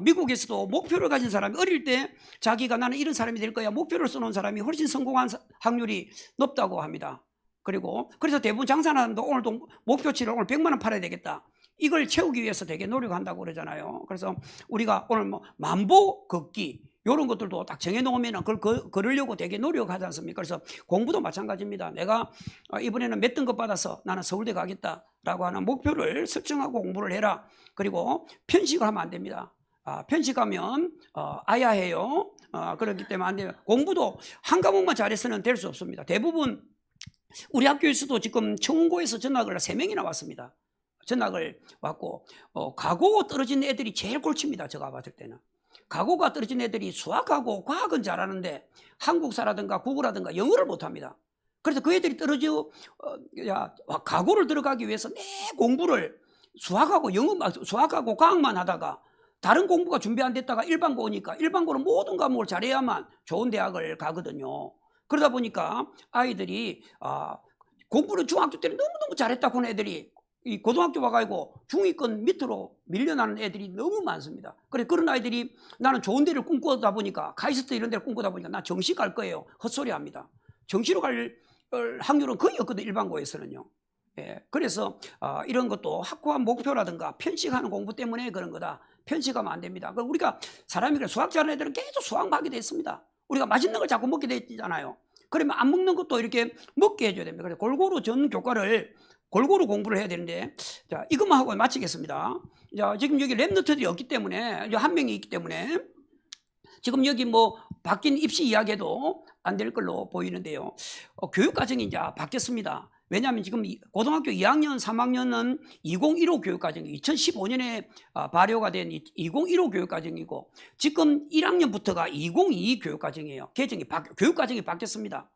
미국에서도 목표를 가진 사람이 어릴 때 자기가 나는 이런 사람이 될 거야 목표를 써놓은 사람이 훨씬 성공한 확률이 높다고 합니다. 그래서 대부분 장사하는 사람도 오늘도 목표치를 오늘 100만 원 팔아야 되겠다. 이걸 채우기 위해서 되게 노력한다고 그러잖아요. 그래서 우리가 오늘 만보 걷기 이런 것들도 딱 정해놓으면 그걸 걸으려고 되게 노력하지 않습니까? 그래서 공부도 마찬가지입니다. 내가 이번에는 몇 등급 받아서 나는 서울대 가겠다라고 하는 목표를 설정하고 공부를 해라. 그리고 편식을 하면 안 됩니다. 편식하면 아야해요. 그렇기 때문에 안 돼요. 공부도 한 과목만 잘해서는 될 수 없습니다. 대부분 우리 학교에서도 지금 청운고에서 전학을 3명이나 왔습니다. 전학을 왔고 과고 떨어진 애들이 제일 꼴칩니다. 제가 봤을 때는. 과고가 떨어진 애들이 수학하고 과학은 잘하는데 한국사라든가 국어라든가 영어를 못합니다. 그래서 그 애들이 과고를 들어가기 위해서 내 공부를 수학하고 과학만 하다가 다른 공부가 준비 안 됐다가 일반고 오니까 일반고는 모든 과목을 잘해야만 좋은 대학을 가거든요. 그러다 보니까 아이들이 공부를 중학교 때는 너무너무 잘했다고 하는 애들이 이 고등학교 와가지고 중위권 밑으로 밀려나는 애들이 너무 많습니다. 그래 그런 아이들이 나는 좋은 데를 꿈꾸다 보니까 카이스트 이런 데를 꿈꾸다 보니까 나 정시 갈 거예요. 헛소리 합니다. 정시로 갈 확률은 거의 없거든요. 일반고에서는요. 예, 그래서 이런 것도 확고한 목표라든가 편식하는 공부 때문에 그런 거다. 편식하면 안 됩니다. 우리가 사람이 수학 잘하는 애들은 계속 수학만 하게 돼 있습니다. 우리가 맛있는 걸 자꾸 먹게 되잖아요. 그러면 안 먹는 것도 이렇게 먹게 해줘야 됩니다. 그래서 골고루 전 교과를 골고루 공부를 해야 되는데, 자, 이것만 하고 마치겠습니다. 자, 지금 여기 랩노트들이 없기 때문에, 한 명이 있기 때문에, 지금 여기 뭐, 바뀐 입시 이야기도 안 될 걸로 보이는데요. 교육과정이 이제 바뀌었습니다. 왜냐하면 지금 고등학교 2학년, 3학년은 2015 교육과정이 2015년에 발효가 된 2015 교육과정이고, 지금 1학년부터가 2022 교육과정이에요. 교육과정이 바뀌었습니다.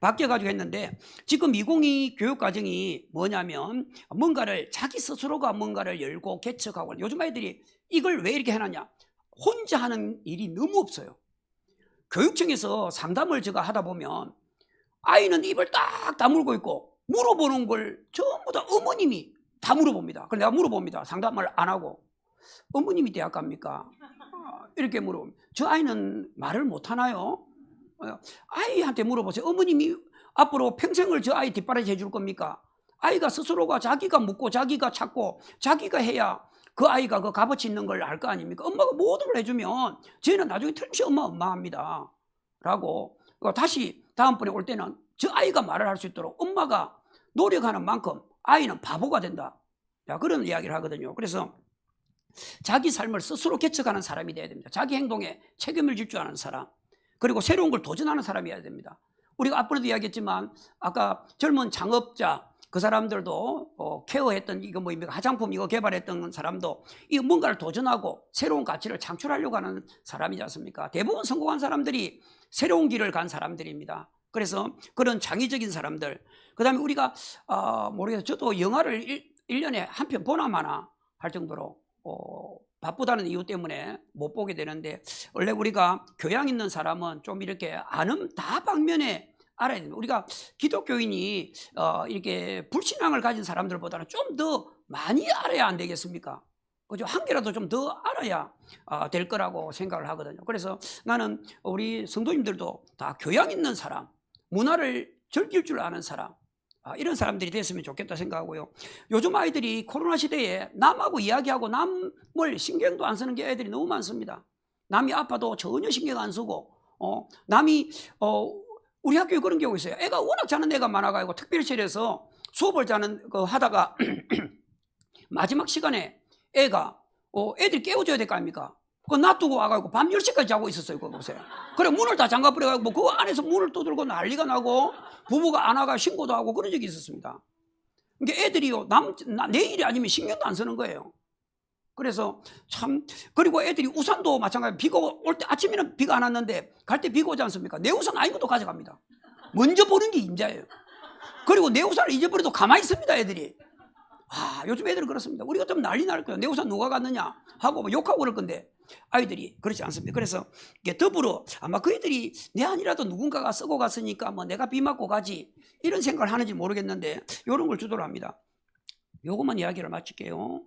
바뀌어가지고 했는데 지금 2022 교육과정이 뭐냐면 뭔가를 자기 스스로가 뭔가를 열고 개척하고 요즘 아이들이 이걸 왜 이렇게 해놨냐 혼자 하는 일이 너무 없어요. 교육청에서 상담을 제가 하다 보면 아이는 입을 딱 다물고 있고 물어보는 걸 전부 다 어머님이 다 물어봅니다. 그래서 내가 물어봅니다. 상담을 안 하고 어머님이 대학 갑니까? 이렇게 물어보면 저 아이는 말을 못하나요? 아이한테 물어보세요. 어머님이 앞으로 평생을 저 아이 뒷바라지 해줄 겁니까? 아이가 스스로가 자기가 묻고 자기가 찾고 자기가 해야 그 아이가 그 값어치 있는 걸 알 거 아닙니까? 엄마가 모든 걸 해주면 쟤는 나중에 틀림없이 엄마 합니다. 라고 다시 다음번에 올 때는 저 아이가 말을 할 수 있도록 엄마가 노력하는 만큼 아이는 바보가 된다. 그런 이야기를 하거든요. 그래서 자기 삶을 스스로 개척하는 사람이 돼야 됩니다. 자기 행동에 책임을 질 줄 아는 사람. 그리고 새로운 걸 도전하는 사람이어야 됩니다. 우리가 앞번에도 이야기했지만 아까 젊은 창업자 그 사람들도 케어했던 이거 뭐입니까? 화장품 이거 개발했던 사람도 이 뭔가를 도전하고 새로운 가치를 창출하려고 하는 사람이지 않습니까? 대부분 성공한 사람들이 새로운 길을 간 사람들입니다. 그래서 그런 창의적인 사람들 그 다음에 우리가 모르겠어요. 저도 영화를 1년에 한 편 보나 마나 할 정도로 바쁘다는 이유 때문에 못 보게 되는데 원래 우리가 교양 있는 사람은 좀 이렇게 아는 다방면에 알아야 됩니다. 우리가 기독교인이 이렇게 불신앙을 가진 사람들보다는 좀 더 많이 알아야 안 되겠습니까? 그죠? 한 개라도 좀 더 알아야 될 거라고 생각을 하거든요. 그래서 나는 우리 성도님들도 다 교양 있는 사람, 문화를 즐길 줄 아는 사람 이런 사람들이 됐으면 좋겠다 생각하고요. 요즘 아이들이 코로나 시대에 남하고 이야기하고 남을 신경도 안 쓰는 게 애들이 너무 많습니다. 남이 아파도 전혀 신경 안 쓰고 남이 우리 학교에 그런 경우 있어요. 애가 워낙 자는 애가 많아가지고 특별실에서 수업을 하다가 마지막 시간에 애가 애들이 깨워줘야 될 거 아닙니까? 그거 놔두고 와가지고 밤 10시까지 자고 있었어요. 그거 보세요. 그래 문을 다 잠가버려가지고 그 안에서 문을 두들고 난리가 나고 부부가 안 와가 신고도 하고 그런 적이 있었습니다. 그러니까 애들이요 내일이 아니면 신경도 안 쓰는 거예요. 그래서 참 그리고 애들이 우산도 마찬가지 비가 올 때 아침에는 비가 안 왔는데 갈 때 비가 오지 않습니까? 내 우산 아닌 것도 가져갑니다. 먼저 보는 게 임자예요. 그리고 내 우산을 잊어버려도 가만히 있습니다. 애들이. 요즘 애들은 그렇습니다. 우리 같으면 난리 날 거예요. 내 우산 누가 갔느냐 하고 욕하고 그럴 건데 아이들이 그렇지 않습니다. 그래서 이게 더불어 아마 그 애들이 내 아니라도 누군가가 쓰고 갔으니까 뭐 내가 비 맞고 가지 이런 생각을 하는지 모르겠는데 이런 걸 주도를 합니다. 요것만 이야기를 마칠게요.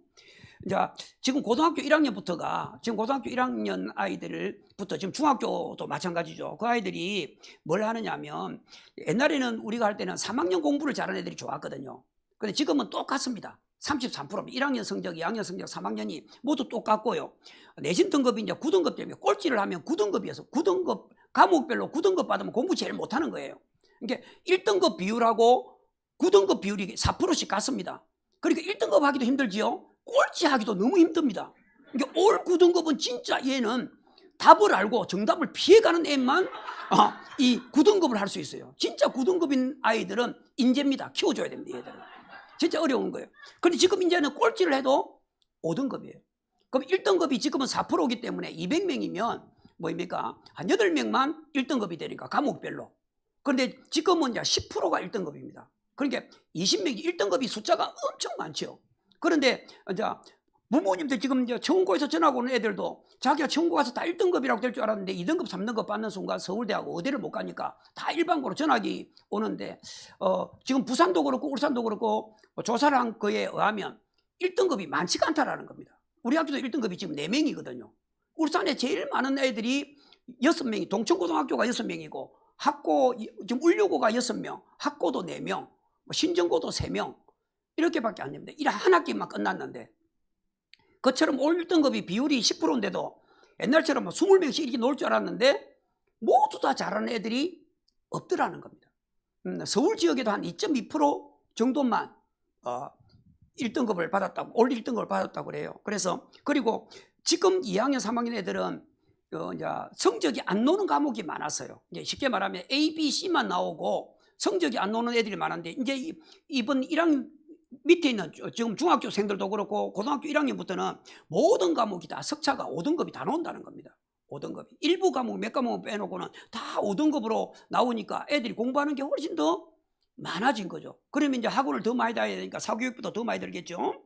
자, 지금 고등학교 1학년부터가 지금 고등학교 1학년 아이들부터 지금 중학교도 마찬가지죠. 그 아이들이 뭘 하느냐면 옛날에는 우리가 할 때는 3학년 공부를 잘하는 애들이 좋았거든요. 근데 지금은 똑같습니다. 33%, 1학년 성적, 2학년 성적, 3학년이 모두 똑같고요. 내신 등급이 이제 9등급 때문에 꼴찌를 하면 9등급이어서 9등급, 과목별로 9등급 받으면 공부 제일 못하는 거예요. 그러니까 1등급 비율하고 9등급 비율이 4%씩 같습니다. 그러니까 1등급 하기도 힘들지요. 꼴찌 하기도 너무 힘듭니다. 그러니까 올 9등급은 진짜 얘는 답을 알고 정답을 피해가는 애만 이 9등급을 할 수 있어요. 진짜 9등급인 아이들은 인재입니다. 키워줘야 됩니다. 얘들은. 진짜 어려운 거예요. 그런데 지금 이제는 꼴찌를 해도 5등급이에요. 그럼 1등급이 지금은 4%이기 때문에 200명이면 뭐입니까? 한 8명만 1등급이 되니까 과목별로. 그런데 지금은 이제 10%가 1등급입니다. 그러니까 20명이 1등급이 숫자가 엄청 많죠. 그런데 이제 부모님들 지금 이제 청운고에서 전학 오는 애들도 자기가 청운고 가서 다 1등급이라고 될 줄 알았는데 2등급, 3등급 받는 순간 서울대하고 의대를 못 가니까 다 일반고로 전학이 오는데 지금 부산도 그렇고 울산도 그렇고 조사를 한 거에 의하면 1등급이 많지가 않다라는 겁니다. 우리 학교도 1등급이 지금 4명이거든요. 울산에 제일 많은 애들이 6명이, 동천고등학교가 6명이고 학고, 지금 울려고가 6명, 학고도 4명, 신정고도 3명 이렇게밖에 안 됩니다. 한 학기만 끝났는데 그처럼 올 1등급이 비율이 10%인데도 옛날처럼 20명씩 이렇게 놀 줄 알았는데 모두 다 잘하는 애들이 없더라는 겁니다. 서울 지역에도 한 2.2% 정도만 1등급을 받았다고, 올 1등급을 받았다고 그래요. 그래서 그리고 지금 2학년, 3학년 애들은 이제 성적이 안 나오는 과목이 많았어요. 이제 쉽게 말하면 A, B, C만 나오고 성적이 안 나오는 애들이 많은데 이제 이번 1학년 밑에 있는 지금 중학교생들도 그렇고 고등학교 1학년부터는 모든 과목이 다 석차가 5등급이 다 나온다는 겁니다. 5등급이. 일부 과목 몇 과목 빼놓고는 다 5등급으로 나오니까 애들이 공부하는 게 훨씬 더 많아진 거죠. 그러면 이제 학원을 더 많이 다녀야 되니까 사교육부터 더 많이 들겠죠.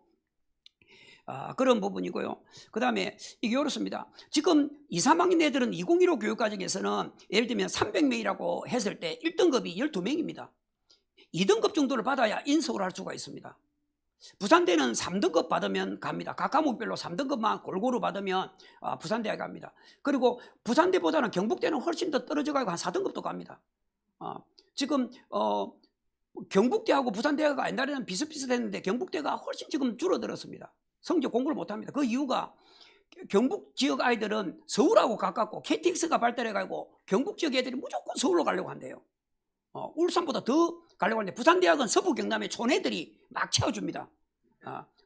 그런 부분이고요. 그 다음에 이게 이렇습니다. 지금 2, 3학년 애들은 2015 교육과정에서는 예를 들면 300명이라고 했을 때 1등급이 12명입니다. 2등급 정도를 받아야 인서울 할 수가 있습니다. 부산대는 3등급 받으면 갑니다. 각 과목별로 3등급만 골고루 받으면 부산대에 갑니다. 그리고 부산대보다는 경북대는 훨씬 더 떨어져 가고 한 4등급도 갑니다. 지금 경북대하고 부산대가 옛날에는 비슷비슷했는데 경북대가 훨씬 지금 줄어들었습니다. 성적 공부를 못합니다. 그 이유가 경북 지역 아이들은 서울하고 가깝고 KTX가 발달해가지고 경북 지역 애들이 무조건 서울로 가려고 한대요. 울산보다 더 가려고 하는데 부산대학은 서부 경남의 촌애들이 막 채워줍니다.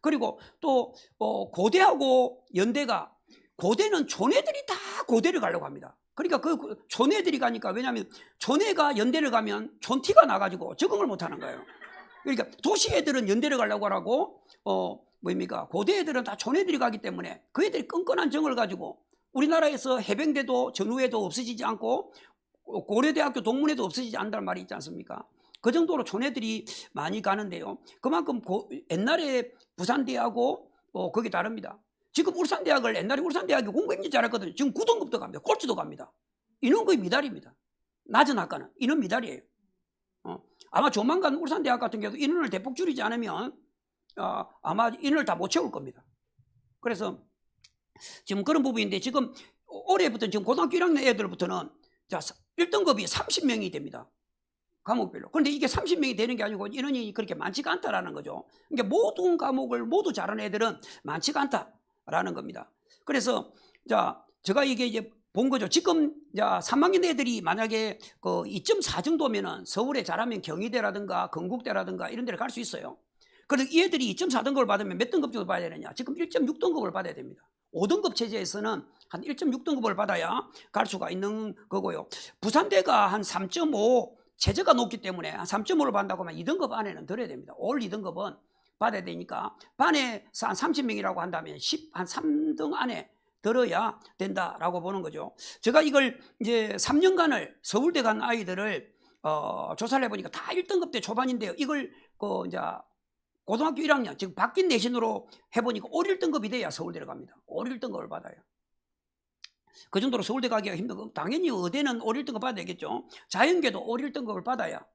그리고 또 고대하고 연대가, 고대는 촌애들이 다 고대를 가려고 합니다. 그러니까 그 촌애들이 가니까, 왜냐하면 촌애가 연대를 가면 촌티가 나가지고 적응을 못하는 거예요. 그러니까 도시 애들은 연대를 가려고 하고 뭐입니까? 고대 애들은 다 촌애들이 가기 때문에 그 애들이 끈끈한 정을 가지고 우리나라에서 해병대도 전후에도 없어지지 않고 고려대학교 동문회도 없어지지 않는다는 말이 있지 않습니까? 그 정도로 촌애들이 많이 가는데요. 그만큼 옛날에 부산대하고 거기 다릅니다. 지금 울산대학을, 옛날에 울산대학이 공부 굉장히 잘했거든요. 지금 9등급도 갑니다. 꼴찌도 갑니다. 인원 거의 미달입니다. 낮은 학과는 인원 미달이에요. 아마 조만간 울산대학 같은 경우도 인원을 대폭 줄이지 않으면 아마 인원을 다 못 채울 겁니다. 그래서 지금 그런 부분인데, 지금 올해부터 지금 고등학교 1학년 애들부터는 1등급이 30명이 됩니다. 과목별로. 그런데 이게 30명이 되는 게 아니고 인원이 그렇게 많지가 않다라는 거죠. 그러니까 모든 과목을 모두 잘하는 애들은 많지가 않다라는 겁니다. 그래서 제가 이게 이제 본 거죠. 지금 3학년 애들이 만약에 그 2.4 정도면은 서울에 잘하면 경희대라든가 건국대라든가 이런 데를 갈 수 있어요. 그래서 이 애들이 2.4 등급을 받으면 몇 등급 정도 받아야 되느냐? 지금 1.6 등급을 받아야 됩니다. 5등급 체제에서는 한 1.6 등급을 받아야 갈 수가 있는 거고요. 부산대가 한 3.5 체제가 높기 때문에 한 3.5를 받는다고 하면 2등급 안에는 들어야 됩니다. 올 2등급은 받아야 되니까 반에 한 30명이라고 한다면 한 3등 안에 들어야 된다라고 보는 거죠. 제가 이걸 이제 3년간을 서울대 간 아이들을 조사를 해보니까 다 1등급 대 초반인데요. 이걸 이제 고등학교 1학년, 지금 바뀐 내신으로 해보니까 올 1등급이 돼야 서울대를 갑니다. 올 1등급을 받아요. 그 정도로 서울대 가기가 힘들고, 당연히 의대는 올 1등급 받아야 되겠죠. 자연계도 올 1등급을 받아야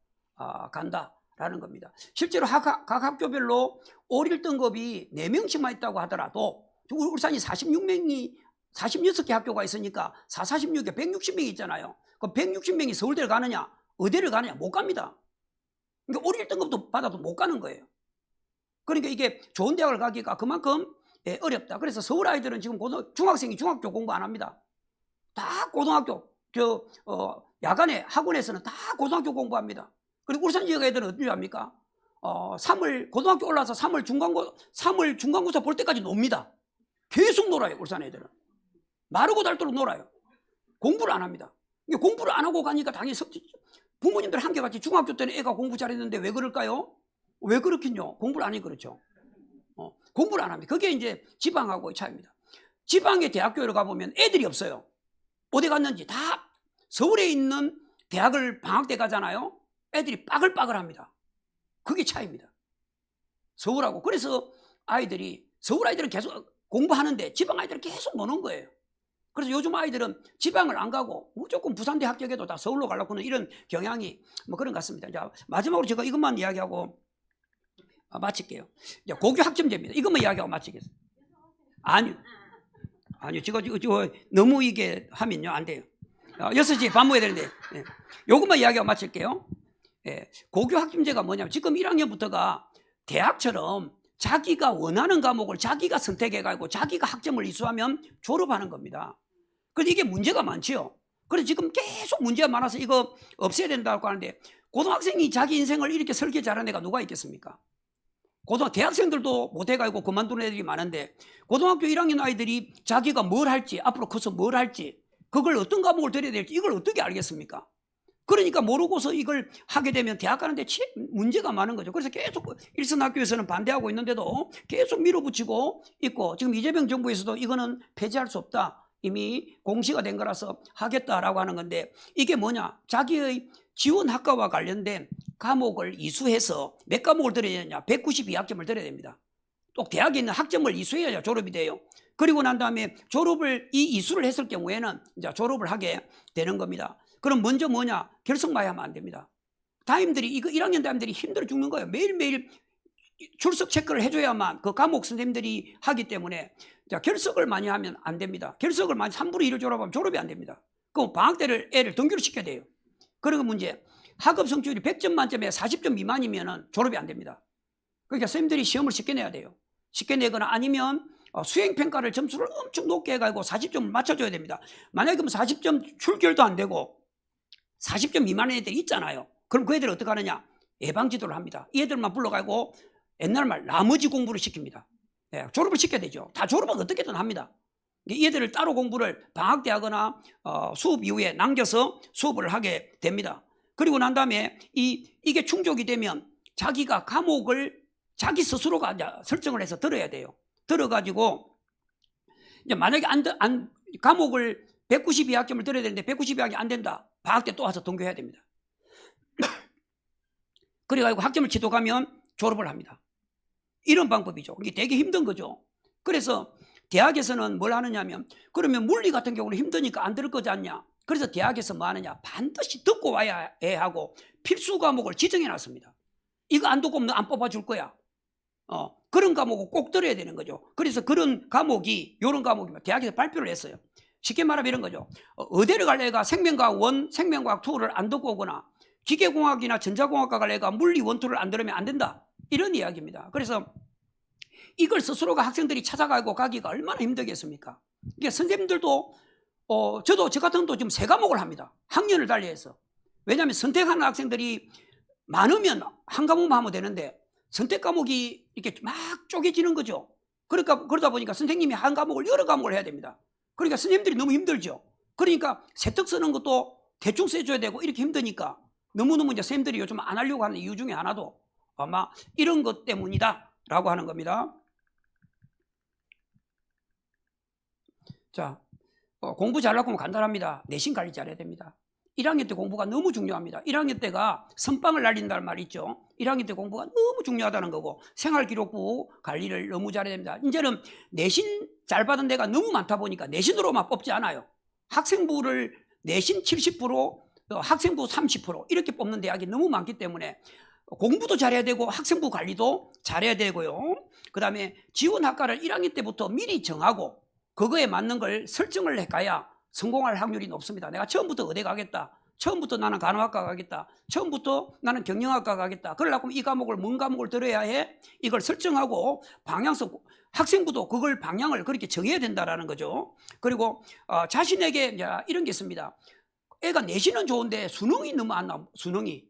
간다라는 겁니다. 실제로 각 학교별로 올 1등급이 4명씩만 있다고 하더라도, 울산이 46개 학교가 있으니까 46에 160명이 있잖아요. 그럼 160명이 서울대를 가느냐, 의대를 가느냐? 못 갑니다. 그러니까 올 1등급도 받아도 못 가는 거예요. 그러니까 이게 좋은 대학을 가기가 그만큼 어렵다. 그래서 서울 아이들은 지금 중학생이 중학교 공부 안 합니다. 다 고등학교, 야간에 학원에서는 다 고등학교 공부합니다. 그리고 울산 지역 애들은 어떻게 합니까? 3월 고등학교 올라서 3월 중간고사 볼 때까지 놉니다. 계속 놀아요. 울산 애들은 마르고 닳도록 놀아요. 공부를 안 합니다. 공부를 안 하고 가니까 당연히 부모님들 한결같이 중학교 때는 애가 공부 잘했는데 왜 그럴까요? 왜 그렇긴요? 공부를 안 해 그렇죠. 공부를 안 합니다. 그게 이제 지방하고의 차이입니다. 지방의 대학교를 가보면 애들이 없어요. 어디 갔는지 다 서울에 있는 대학을 방학 때 가잖아요. 애들이 빠글빠글합니다. 그게 차이입니다. 서울하고. 그래서 서울 아이들은 계속 공부하는데 지방 아이들은 계속 노는 거예요. 그래서 요즘 아이들은 지방을 안 가고 무조건 부산대 합격해도 다 서울로 가려고 하는 이런 경향이 뭐 그런 것 같습니다. 자, 마지막으로 제가 이것만 이야기하고 마칠게요. 고교 학점제입니다. 이것만 이야기하고 마치겠습니다. 아니요. 제가 너무 이게 하면요 안 돼요. 6시에 밥 먹어야 되는데 이것만 이야기하고 마칠게요. 고교 학점제가 뭐냐면 지금 1학년부터가 대학처럼 자기가 원하는 과목을 자기가 선택해가지고 자기가 학점을 이수하면 졸업하는 겁니다. 그런데 이게 문제가 많지요. 그래서 지금 계속 문제가 많아서 이거 없애야 된다고 하는데 고등학생이 자기 인생을 이렇게 설계 잘하는 애가 누가 있겠습니까? 대학생들도 못해가지고 그만두는 애들이 많은데 고등학교 1학년 아이들이 자기가 뭘 할지 앞으로 커서 뭘 할지 그걸 어떤 과목을 들여야 될지 이걸 어떻게 알겠습니까? 그러니까 모르고서 이걸 하게 되면 대학 가는데 문제가 많은 거죠. 그래서 계속 일선학교에서는 반대하고 있는데도 계속 밀어붙이고 있고 지금 이재명 정부에서도 이거는 폐지할 수 없다. 이미 공시가 된 거라서 하겠다라고 하는 건데 이게 뭐냐? 자기의 지원 학과와 관련된 과목을 이수해서 몇 과목을 들어야 되냐? 192학점을 들어야 됩니다. 또 대학에 있는 학점을 이수해야 졸업이 돼요. 그리고 난 다음에 이수를 했을 경우에는 이제 졸업을 하게 되는 겁니다. 그럼 먼저 뭐냐? 결석마이 하면 안 됩니다. 이거 1학년 담임들이 힘들어 죽는 거예요. 매일매일 출석 체크를 해줘야만 그 과목 선생님들이 하기 때문에 자, 결석을 많이 하면 안 됩니다. 결석을 많이 3분의 1을 졸업하면 졸업이 안 됩니다. 그럼 방학 때를 애를 등교를 시켜야 돼요. 그리고 문제 학업 성취율이 100점 만점에 40점 미만이면 졸업이 안 됩니다. 그러니까 선생님들이 시험을 쉽게 내야 돼요. 쉽게 내거나 아니면 수행평가를 점수를 엄청 높게 해가지고 40점을 맞춰줘야 됩니다. 만약에 그럼 40점 출결도 안 되고 40점 미만의 애들이 있잖아요. 그럼 그 애들은 어떻게 하느냐? 예방지도를 합니다. 이 애들만 불러가지고 옛날 말 나머지 공부를 시킵니다. 졸업을 시켜야 되죠. 다 졸업은 어떻게든 합니다. 이 애들을 따로 공부를 방학 때 하거나 수업 이후에 남겨서 수업을 하게 됩니다. 그리고 난 다음에 이게 충족이 되면 자기가 과목을 자기 스스로가 설정을 해서 들어야 돼요. 들어가지고 이제 만약에 과목을 192학점을 들어야 되는데 192학점이 안 된다. 방학 때 또 와서 등교해야 됩니다. 그래가지고 학점을 취득하면 졸업을 합니다. 이런 방법이죠. 이게 되게 힘든 거죠. 그래서 대학에서는 뭘 하느냐면 그러면 물리 같은 경우는 힘드니까 안 들을 거지 않냐. 그래서 대학에서 뭐 하느냐. 반드시 듣고 와야 해 하고 필수 과목을 지정해 놨습니다. 이거 안 듣고 안 뽑아줄 거야. 그런 과목을 꼭 들어야 되는 거죠. 그래서 이런 과목이 대학에서 발표를 했어요. 쉽게 말하면 이런 거죠. 의대를 갈 애가 생명과학 1, 생명과학 2를 안 듣고 오거나 기계공학이나 전자공학과 갈 애가 물리 1, 2를 안 들으면 안 된다. 이런 이야기입니다. 그래서 이걸 스스로가 학생들이 찾아가고 가기가 얼마나 힘들겠습니까? 그러니까 선생님들도 저 같은 경우도 지금 3과목을 합니다. 학년을 달리해서. 왜냐하면 선택하는 학생들이 많으면 한 과목만 하면 되는데 선택 과목이 이렇게 막 쪼개지는 거죠. 그러다 보니까 선생님이 한 과목을 여러 과목을 해야 됩니다. 그러니까 선생님들이 너무 힘들죠. 그러니까 세특 쓰는 것도 대충 써줘야 되고 이렇게 힘드니까 너무너무 이제 선생님들이 요즘 안 하려고 하는 이유 중에 하나도 아마 이런 것 때문이다 라고 하는 겁니다. 자, 공부 잘하려면 간단합니다. 내신 관리 잘해야 됩니다. 1학년 때 공부가 너무 중요합니다. 1학년 때가 선빵을 날린다는 말이 있죠. 1학년 때 공부가 너무 중요하다는 거고 생활기록부 관리를 너무 잘해야 됩니다. 이제는 내신 잘 받은 데가 너무 많다 보니까 내신으로만 뽑지 않아요. 학생부를 내신 70%, 학생부 30% 이렇게 뽑는 대학이 너무 많기 때문에 공부도 잘해야 되고 학생부 관리도 잘해야 되고요. 그 다음에 지원학과를 1학년 때부터 미리 정하고 그거에 맞는 걸 설정을 해가야 성공할 확률이 높습니다. 내가 처음부터 의대 가겠다. 처음부터 나는 간호학과 가겠다. 처음부터 나는 경영학과 가겠다. 그러려면 이 과목을 뭔 과목을 들어야 해? 이걸 설정하고 방향성, 학생부도 그걸 방향을 그렇게 정해야 된다라는 거죠. 그리고 자신에게 이런 게 있습니다. 애가 내신은 좋은데 수능이 너무 안 나와. 수능이.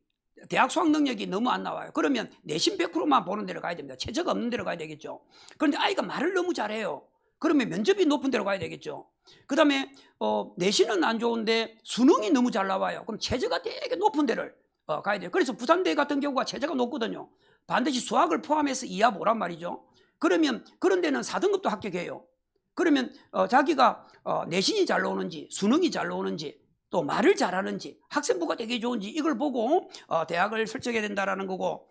대학 수학 능력이 너무 안 나와요. 그러면 내신 100%만 보는 데로 가야 됩니다. 최저가 없는 데로 가야 되겠죠. 그런데 아이가 말을 너무 잘해요. 그러면 면접이 높은 데로 가야 되겠죠. 그 다음에 내신은 안 좋은데 수능이 너무 잘 나와요. 그럼 최저가 되게 높은 데를 가야 돼요. 그래서 부산대 같은 경우가 최저가 높거든요. 반드시 수학을 포함해서 이하 보란 말이죠. 그러면 그런 데는 4등급도 합격해요. 그러면 자기가 내신이 잘 나오는지 수능이 잘 나오는지 또 말을 잘하는지 학생부가 되게 좋은지 이걸 보고 대학을 설정해야 된다는 거고,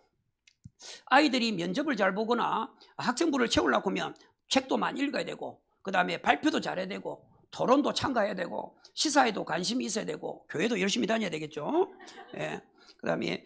아이들이 면접을 잘 보거나 학생부를 채우려고 하면 책도 많이 읽어야 되고, 그 다음에 발표도 잘해야 되고, 토론도 참가해야 되고, 시사에도 관심이 있어야 되고, 교회도 열심히 다녀야 되겠죠. 예. 그 다음에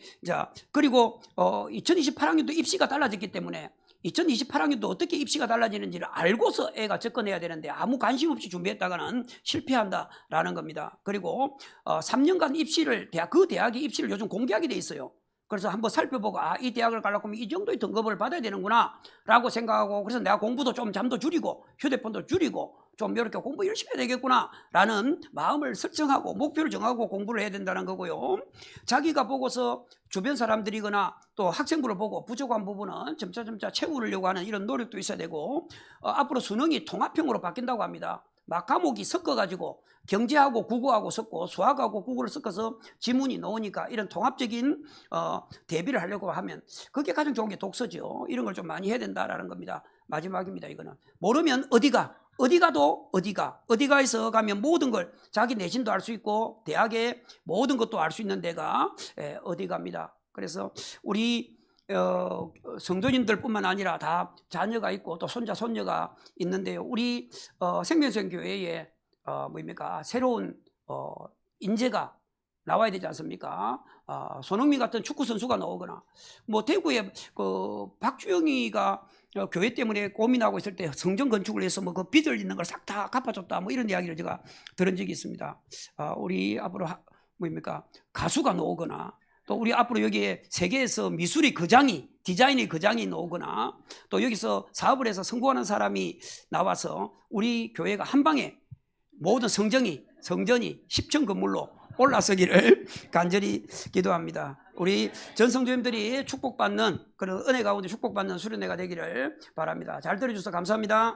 그리고 2028학년도 입시가 달라졌기 때문에 2028학년도 어떻게 입시가 달라지는지를 알고서 애가 접근해야 되는데 아무 관심 없이 준비했다가는 실패한다라는 겁니다. 그리고 3년간 입시를 그 대학의 입시를 요즘 공개하게 돼 있어요. 그래서 한번 살펴보고 이 대학을 가려고 하면 이 정도의 등급을 받아야 되는구나 라고 생각하고, 그래서 내가 공부도 좀 잠도 줄이고 휴대폰도 줄이고 좀 이렇게 공부 열심히 해야 되겠구나 라는 마음을 설정하고 목표를 정하고 공부를 해야 된다는 거고요. 자기가 보고서 주변 사람들이거나 또 학생부를 보고 부족한 부분은 점차 채우려고 하는 이런 노력도 있어야 되고, 앞으로 수능이 통합형으로 바뀐다고 합니다. 막 과목이 섞어가지고 경제하고 국어하고 섞고 수학하고 국어를 섞어서 지문이 나오니까 이런 통합적인 대비를 하려고 하면 그게 가장 좋은 게 독서죠. 이런 걸 좀 많이 해야 된다라는 겁니다. 마지막입니다. 이거는 모르면 어디가에서 가면 모든 걸 자기 내신도 알 수 있고 대학의 모든 것도 알 수 있는 데가 어디가입니다. 그래서 우리 성도님들뿐만 아니라 다 자녀가 있고 또 손자 손녀가 있는데요. 우리 생명선 교회에 새로운 인재가 나와야 되지 않습니까? 손흥민 같은 축구 선수가 나오거나, 대구에 박주영이가 교회 때문에 고민하고 있을 때 성전 건축을 해서 그 빚을 있는 걸 싹 다 갚아줬다 이런 이야기를 제가 들은 적이 있습니다. 우리 앞으로 가수가 나오거나, 또 우리 앞으로 여기에 세계에서 미술의 거장이, 디자인의 거장이 나오거나, 또 여기서 사업을 해서 성공하는 사람이 나와서 우리 교회가 한 방에 모든 성전이 10층 건물로 올라서기를 간절히 기도합니다. 우리 전 성도님들이 축복받는 그런 은혜 가운데 축복받는 수련회가 되기를 바랍니다. 잘 들어주셔서 감사합니다.